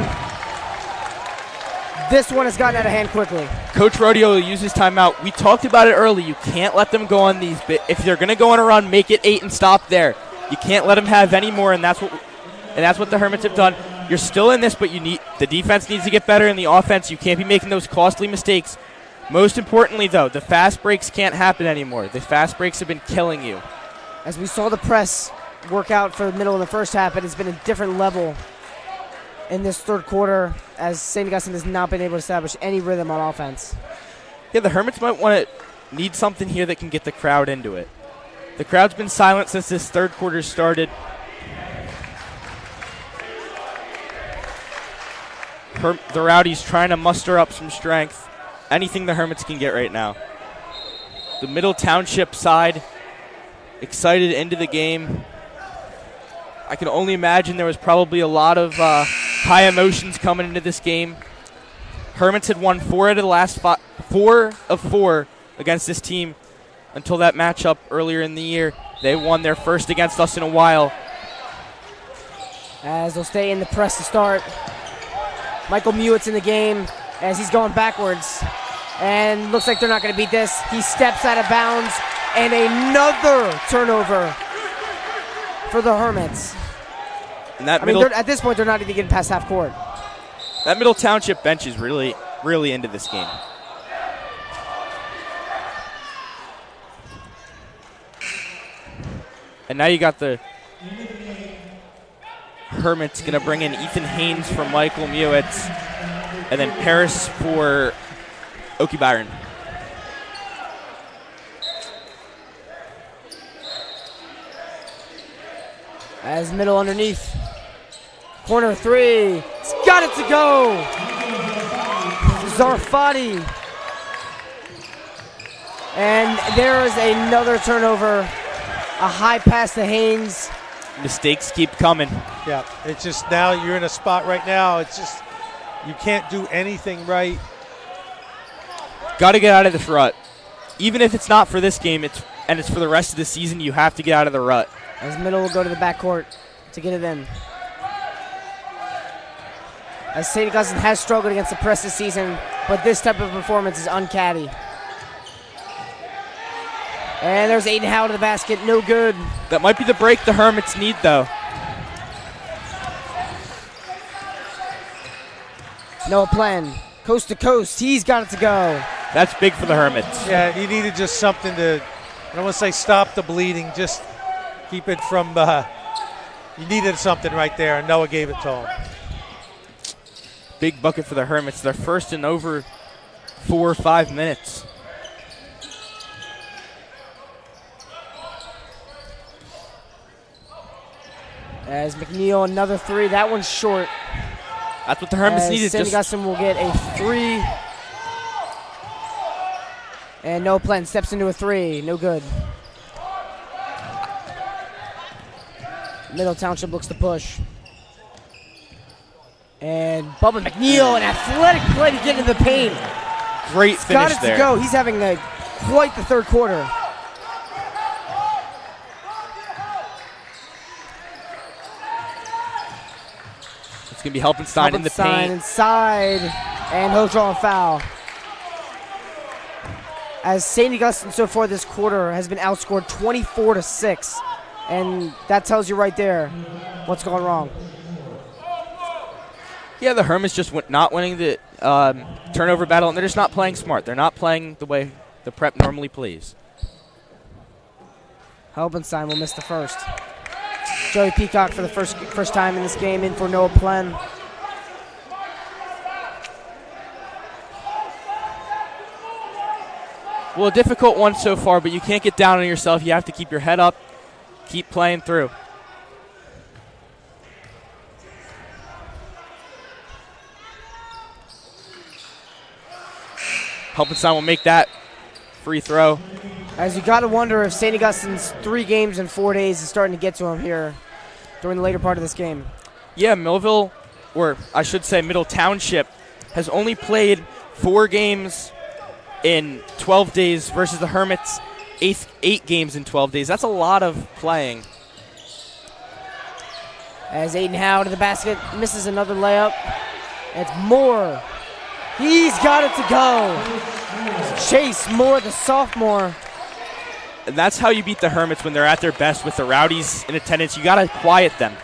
this one has gotten out of hand quickly. Coach Rodeo will use his timeout. We talked about it early. You can't let them go on these. If they're going to go on a run, make it 8 and stop there. You can't let them have any more, and that's what the Hermits have done. You're still in this, but the defense needs to get better, and the offense, you can't be making those costly mistakes Most importantly, though, the fast breaks can't happen anymore. The fast breaks have been killing you. As we saw the press work out for the middle in the first half, it has been a different level in this third quarter as St. Augustine has not been able to establish any rhythm on offense. Yeah, the Hermits might need something here that can get the crowd into it. The crowd's been silent since this third quarter started. The Rowdies trying to muster up some strength. Anything the Hermits can get right now. The Middle Township side excited into the game. I can only imagine there was probably a lot of high emotions coming into this game. Hermits had won 4 out of the last 4 of 4 against this team until that matchup earlier in the year. They won their first against us in a while. As they'll stay in the press to start. Michael Mewitt's in the game as he's going backwards. And looks like they're not going to beat this. He steps out of bounds. And another turnover for the Hermits. And that at this point, they're not even getting past half court. That Middle Township bench is really, really into this game. And now you got the Hermits going to bring in Ethan Haynes for Michael Mewitz, and then Paris for Okie Byron. As Middle underneath. Corner 3. He's got it to go. Zarfati. And there is another turnover. A high pass to Haynes. Mistakes keep coming. Yeah, it's just now you're in a spot right now. It's just you can't do anything right. Got to get out of this rut. Even if it's not for this game, it's for the rest of the season, you have to get out of the rut. As Middle will go to the backcourt to get it in. As St. Augustine has struggled against the press this season, but this type of performance is uncaddy. And there's Aiden Howe to the basket, no good. That might be the break the Hermits need, though. Noah Plen, coast to coast, he's got it to go. That's big for the Hermits. Yeah, he needed just something to, I don't want to say stop the bleeding, just keep it from, you needed something right there, and Noah gave it to him. Big bucket for the Hermits. They're first in over 4 or 5 minutes. As McNeil, another 3. That one's short. That's what the Hermits needed. St. Augustine will get a 3. And Noah Plen steps into a 3. No good. Middle Township looks to push. And Bubba McNeil, an athletic play to get into the paint. Great finish got it there. to go. He's having quite the third quarter. It's going to be Helpenstein in the paint. Inside, and he'll draw a foul. As St. Augustine so far this quarter has been outscored 24-6. And that tells you right there what's going wrong. Yeah, the Hermits just not winning the turnover battle, and they're just not playing smart. They're not playing the way the prep normally plays. Helpenstein will miss the first. Joey Peacock for the first time in this game in for Noah Plen. Well, a difficult one so far, but you can't get down on yourself. You have to keep your head up, keep playing through. Helpenstein will make that free throw. As you got to wonder if St. Augustine's 3 games in 4 days is starting to get to him here during the later part of this game. Yeah, Millville, or I should say Middle Township, has only played 4 games in 12 days versus the Hermits, 8 games in 12 days. That's a lot of playing. As Aiden Howe to the basket, misses another layup. It's Moore. He's got it to go. Chase Moore, the sophomore. And that's how you beat the Hermits when they're at their best with the Rowdies in attendance. You got to quiet them.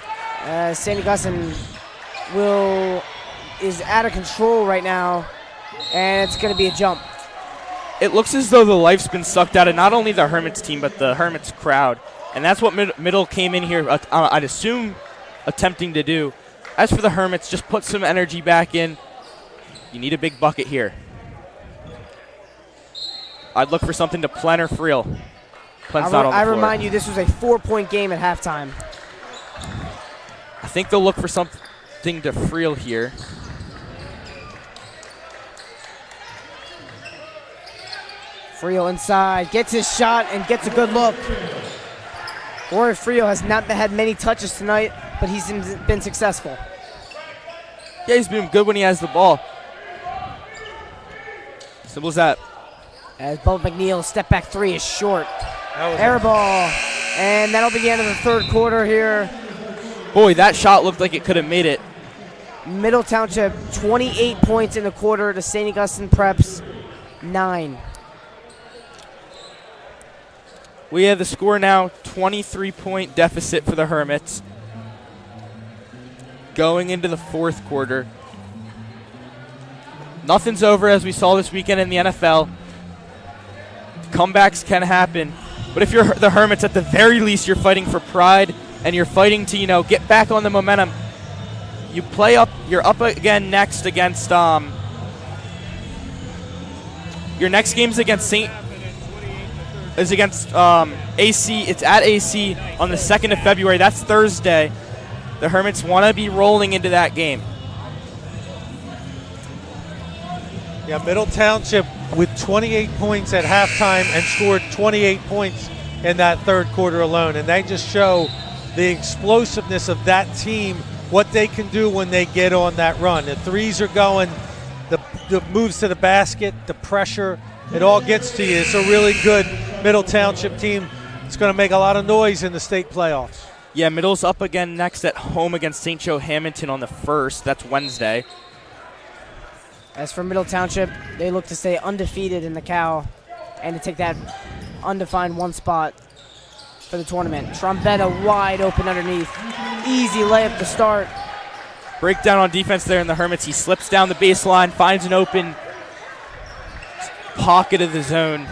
St. Augustine is out of control right now, and it's going to be a jump. it looks as though the life's been sucked out of not only the Hermits team, but the Hermits crowd. And that's what Middle came in here, I'd assume, attempting to do. As for the Hermits, just put some energy back in. You need a big bucket here. I'd look for something to Plen or Friel. Plen's not on the I floor. remind you, this was a 4-point game at halftime. I think they'll look for something to Friel here. Friel inside, gets his shot and gets a good look. Rory Friel has not had many touches tonight, but he's been successful. Yeah, he's been good when he has the ball. Simple as that. As Bubba McNeil's step back three is short. Air ball. And that'll be the end of the third quarter here. Boy, that shot looked like it could have made it. Middle Township, 28 points in the quarter to St. Augustine Prep's 9. We have the score now, 23-point deficit for the Hermits. Going into the fourth quarter. Nothing's over, as we saw this weekend in the NFL. Comebacks can happen. But if you're the Hermits, at the very least, you're fighting for pride, and you're fighting to, get back on the momentum. You're up again next against, your next game's against AC. It's at AC on the 2nd of February. That's Thursday. The Hermits want to be rolling into that game. Yeah, Middle Township with 28 points at halftime and scored 28 points in that third quarter alone. And they just show the explosiveness of that team, what they can do when they get on that run. The threes are going, the moves to the basket, the pressure, it all gets to you. It's a really good Middle Township team. It's going to make a lot of noise in the state playoffs. Yeah, Middle's up again next at home against St. Joe Hamilton on the 1st. That's Wednesday. As for Middle Township, they look to stay undefeated in the Cal and to take that undefined one spot for the tournament. Trombetta wide open underneath. Easy layup to start. Breakdown on defense there in the Hermits. He slips down the baseline, finds an open pocket of the zone.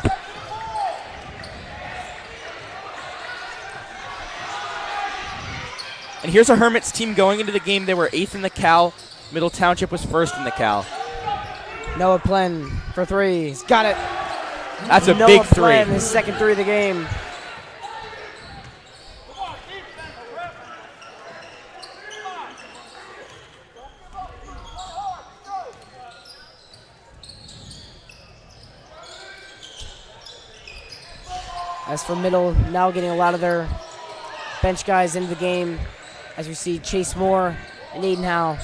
And here's a Hermits team going into the game. They were 8th in the Cal. Middle Township was 1st in the Cal. Noah Plen for three. He's got it. That's a Noah big three. Plen, his second three of the game. As for Middle, now getting a lot of their bench guys into the game, as we see Chase Moore and Aiden Howe.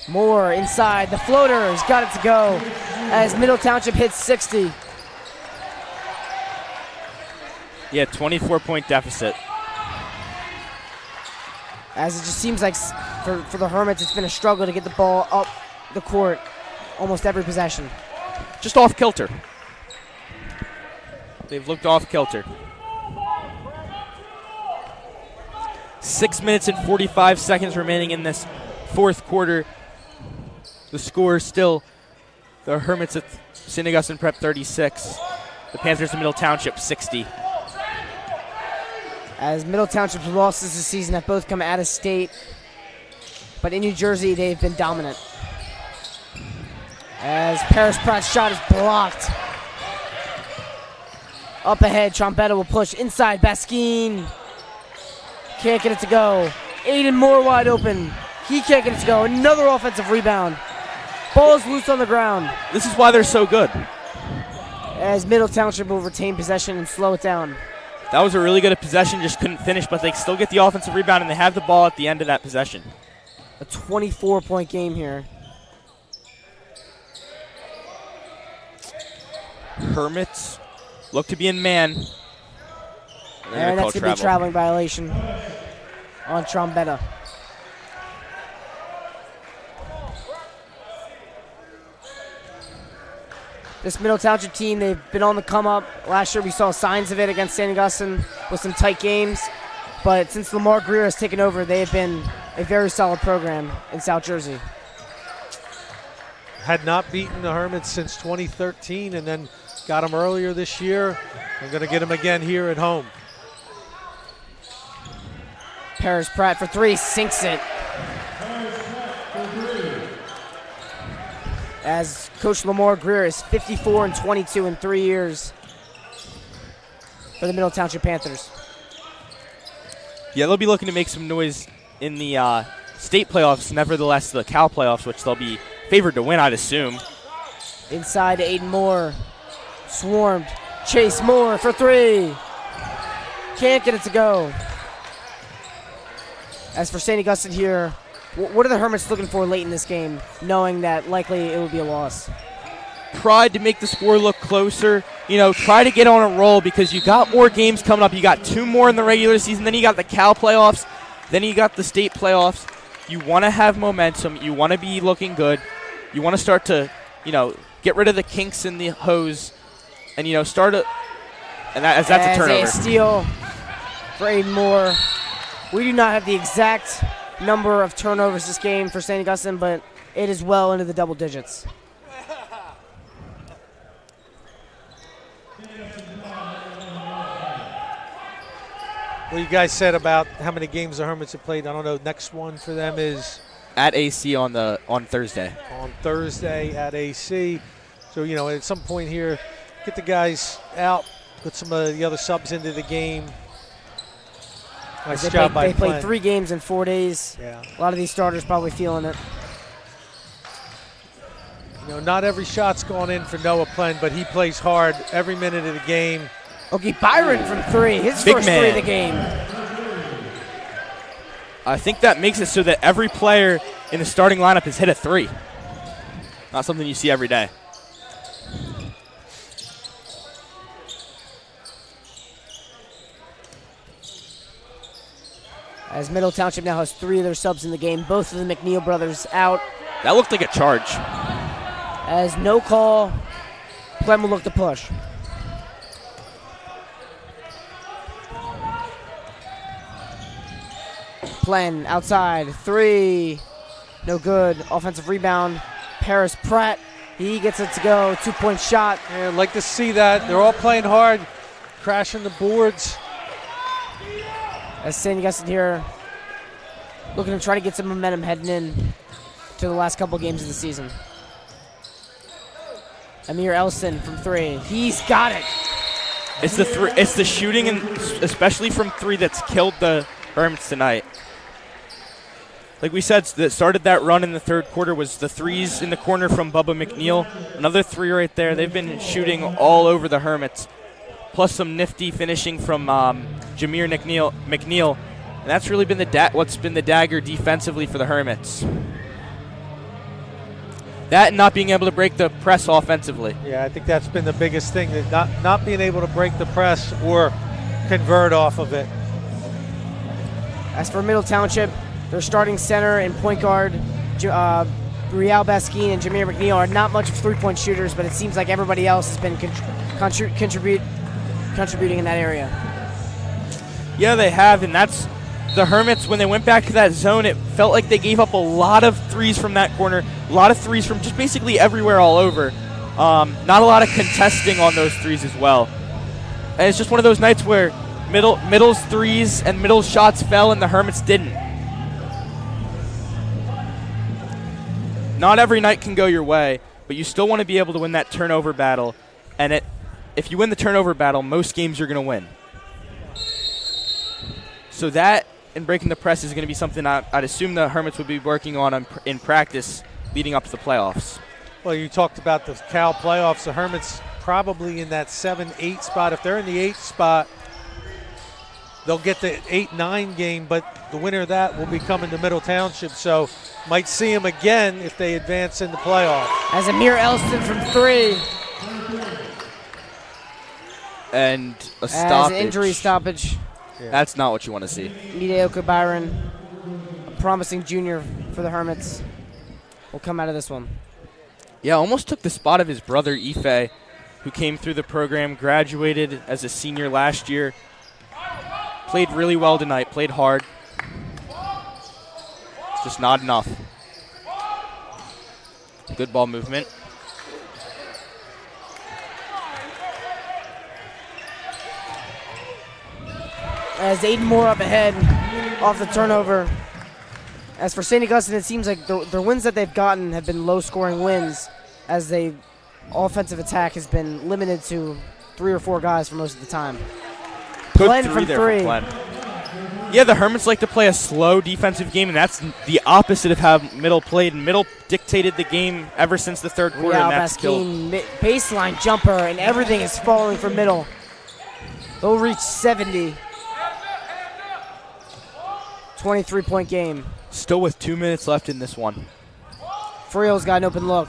Moore inside, the floater, he's got it to go as Middle Township hits 60. Yeah, 24-point deficit. As it just seems like for the Hermits, it's been a struggle to get the ball up the court almost every possession. Just off kilter. They've looked off kilter. 6 minutes and 45 seconds remaining in this fourth quarter. The score is still the Hermits at St. Augustine Prep 36. The Panthers of Middle Township 60. As Middle Township's losses this season have both come out of state, but in New Jersey they've been dominant. As Paris Pratt's shot is blocked. Up ahead, Trombetta will push inside. Baskine can't get it to go. Aiden Moore wide open. He can't get it to go. Another offensive rebound. Ball is loose on the ground. This is why they're so good. As Middle Township will retain possession and slow it down. That was a really good possession, just couldn't finish, but they still get the offensive rebound, and they have the ball at the end of that possession. A 24-point game here. Hermits look to be in man. And that's going to be a traveling violation on Trombetta. This Middle Township team, they've been on the come up. Last year we saw signs of it against St. Augustine with some tight games. But since Lamar Greer has taken over, they have been a very solid program in South Jersey. Had not beaten the Hermits since 2013 and then got them earlier this year. They're going to get them again here at home. Paris Pratt for three, sinks it. As Coach Lamar Greer is 54-22 in 3 years for the Middle Township Panthers. Yeah, they'll be looking to make some noise in the state playoffs, nevertheless the Cal playoffs, which they'll be favored to win, I'd assume. Inside to Aiden Moore. Swarmed. Chase Moore for three. Can't get it to go. As for St. Augustine here, what are the Hermits looking for late in this game, knowing that likely it will be a loss? Pride to make the score look closer. You know, try to get on a roll because you got more games coming up. You got 2 more in the regular season. Then you got the Cal playoffs. Then you got the state playoffs. You want to have momentum. You want to be looking good. You want to start to, get rid of the kinks in the hose and, start a – and that's a turnover. As a steal for Aiden Moore. We do not have the exact number of turnovers this game for St. Augustine, but it is well into the double digits. What you guys said about how many games the Hermits have played, I don't know. Next one for them is at AC on Thursday. On Thursday at AC. So, at some point here, get the guys out, put some of the other subs into the game. Nice job by They played 3 games in 4 days. Yeah. A lot of these starters probably feeling it. Not every shot's gone in for Noah Plen, but he plays hard every minute of the game. Okay, Byron from 3. His Big first man. 3 of the game. I think that makes it so that every player in the starting lineup has hit a 3. Not something you see every day. As Middle Township now has 3 of their subs in the game, both of the McNeil brothers out. That looked like a charge. As no call, Glenn will look to push. Plen outside, 3, no good. Offensive rebound, Paris Pratt, he gets it to go, 2-point shot. Yeah, I'd like to see that. They're all playing hard, crashing the boards. As St. Augustine here, looking to try to get some momentum heading in to the last couple games of the season. Amir Elson from 3, he's got it. It's the shooting, and especially from 3, that's killed the Hermits tonight. Like we said, that started that run in the third quarter was the 3s in the corner from Bubba McNeil. Another 3 right there. They've been shooting all over the Hermits. Plus some nifty finishing from Jameer McNeil. And that's really been what's been the dagger defensively for the Hermits. That and not being able to break the press offensively. Yeah, I think that's been the biggest thing, that not being able to break the press or convert off of it. As for Middle Township, their starting center and point guard, Rial Baskin and Jameer McNeil, are not much of 3-point shooters, but it seems like everybody else has been contributing in that area. Yeah, they have, and that's the Hermits. When they went back to that zone, it felt like they gave up a lot of 3s from that corner, a lot of 3s from just basically everywhere all over. Not a lot of contesting on those 3s as well. And it's just one of those nights where Middle's 3s and Middle's shots fell and the Hermits didn't. Not every night can go your way, but you still want to be able to win that turnover battle. And if you win the turnover battle, most games you're going to win. So that and breaking the press is going to be something I'd assume the Hermits would be working on in practice leading up to the playoffs. Well, you talked about the Cal playoffs. The Hermits probably in that 7-8 spot. If they're in the 8th spot, they'll get the 8-9 game, but the winner of that will be coming to Middle Township. So might see them again if they advance in the playoff. As Amir Elston from 3. And a stoppage. As an injury stoppage. Yeah. That's not what you want to see. Mideoka Byron, a promising junior for the Hermits, will come out of this one. Yeah, almost took the spot of his brother Ife, who came through the program, graduated as a senior last year. Played really well tonight, played hard. Just not enough. Good ball movement. As Aiden Moore up ahead off the turnover. As for St. Augustine, it seems like the wins that they've gotten have been low-scoring wins, as they offensive attack has been limited to 3 or 4 guys for most of the time. Good Glenn three from there 3. from Glenn. Yeah, the Hermits like to play a slow defensive game, and that's the opposite of how Middle played. Middle dictated the game ever since the third quarter, Yeah, and that's killed. Baseline jumper, and everything is falling for Middle. They'll reach 70. 23-point game. Still with 2 minutes left in this one. Frio's got an open look,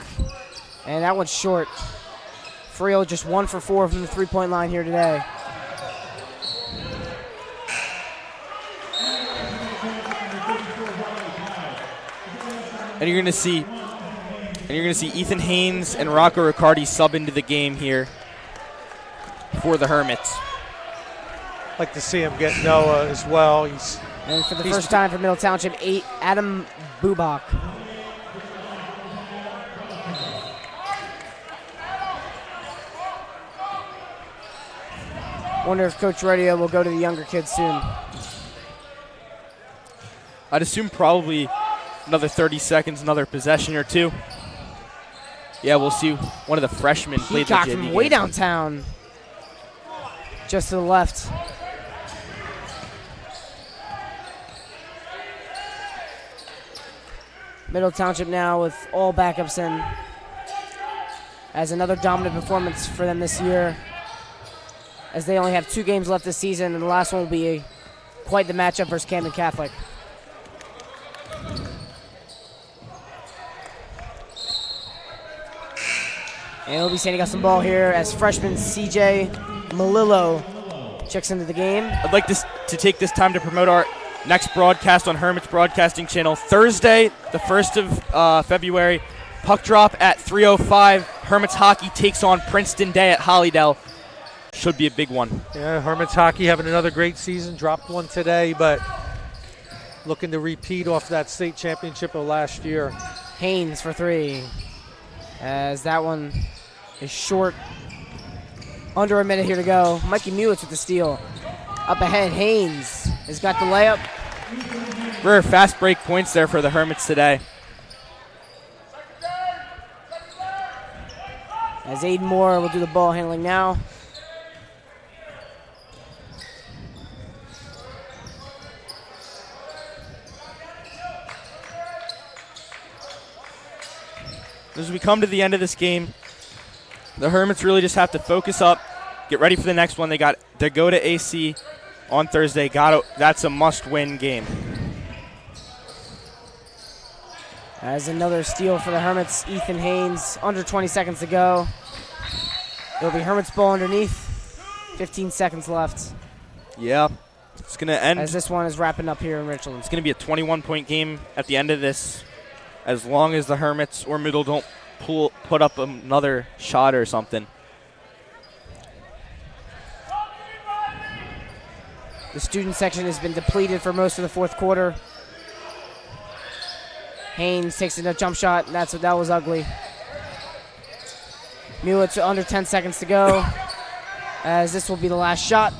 and that one's short. Frio just 1 for 4 from the three-point line here today. And you're going to see Ethan Haynes and Rocco Riccardi sub into the game here for the Hermits. Like to see him get Noah as well. And for the first time for Middle Township, Adam Bubak. Wonder if Coach Radio will go to the younger kids soon. I'd assume probably another 30 seconds, another possession or two. Yeah, we'll see. One of the freshmen played the Peacock JV from game. way downtown. Just to the left. Middle Township now with all backups in. As another dominant performance for them this year. As they only have 2 games left this season, and the last one will be quite the matchup versus Camden Catholic. And it'll be St. Augustine ball here as freshman CJ Malillo checks into the game. I'd like to take this time to promote our next broadcast on Hermits Broadcasting Channel. Thursday, the 1st of February, puck drop at 3:05. Hermits hockey takes on Princeton Day at Hollydale. Should be a big one. Yeah, Hermits hockey having another great season. Dropped one today, but looking to repeat off that state championship of last year. Haynes for 3. As that one is short. Under a minute here to go. Mikey Mewitz with the steal. Up ahead, Haynes has got the layup. Rare fast break points there for the Hermits today. As Aiden Moore will do the ball handling now. As we come to the end of this game, the Hermits really just have to focus up, get ready for the next one. They got to go to AC on Thursday. That's a must-win game. As another steal for the Hermits, Ethan Haynes, under 20 seconds to go. It'll be Hermits ball underneath, 15 seconds left. Yeah, it's going to end. As this one is wrapping up here in Richland. It's going to be a 21-point game at the end of this, as long as the Hermits or Middle don't put up another shot or something. The student section has been depleted for most of the fourth quarter. Haynes takes a jump shot, and that was ugly. Mewitz under 10 seconds to go, as this will be the last shot.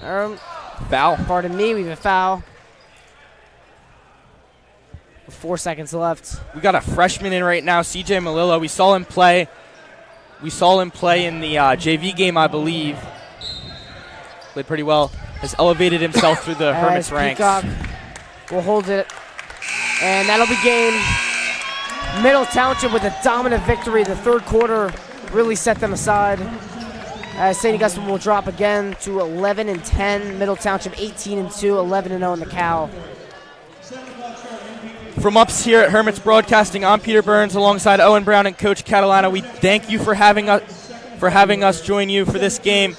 Foul. Pardon me, we have a foul. 4 seconds left. We got a freshman in right now, CJ Malillo. We saw him play in the JV game, I believe. Played pretty well. Has elevated himself through the Hermits ranks. Peacock will hold it. And that'll be game. Middle Township with a dominant victory. The third quarter really set them aside. As St. Augustine will drop again to 11-10. Middle Township 18-2, 11-0 in the Cal. From us here at Hermits Broadcasting, I'm Peter Burns alongside Owen Brown and Coach Catalano. We thank you for having us join you for this game.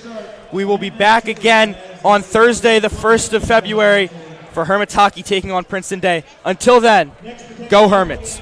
We will be back again on Thursday, the 1st of February, for Hermits hockey taking on Princeton Day. Until then, go Hermits.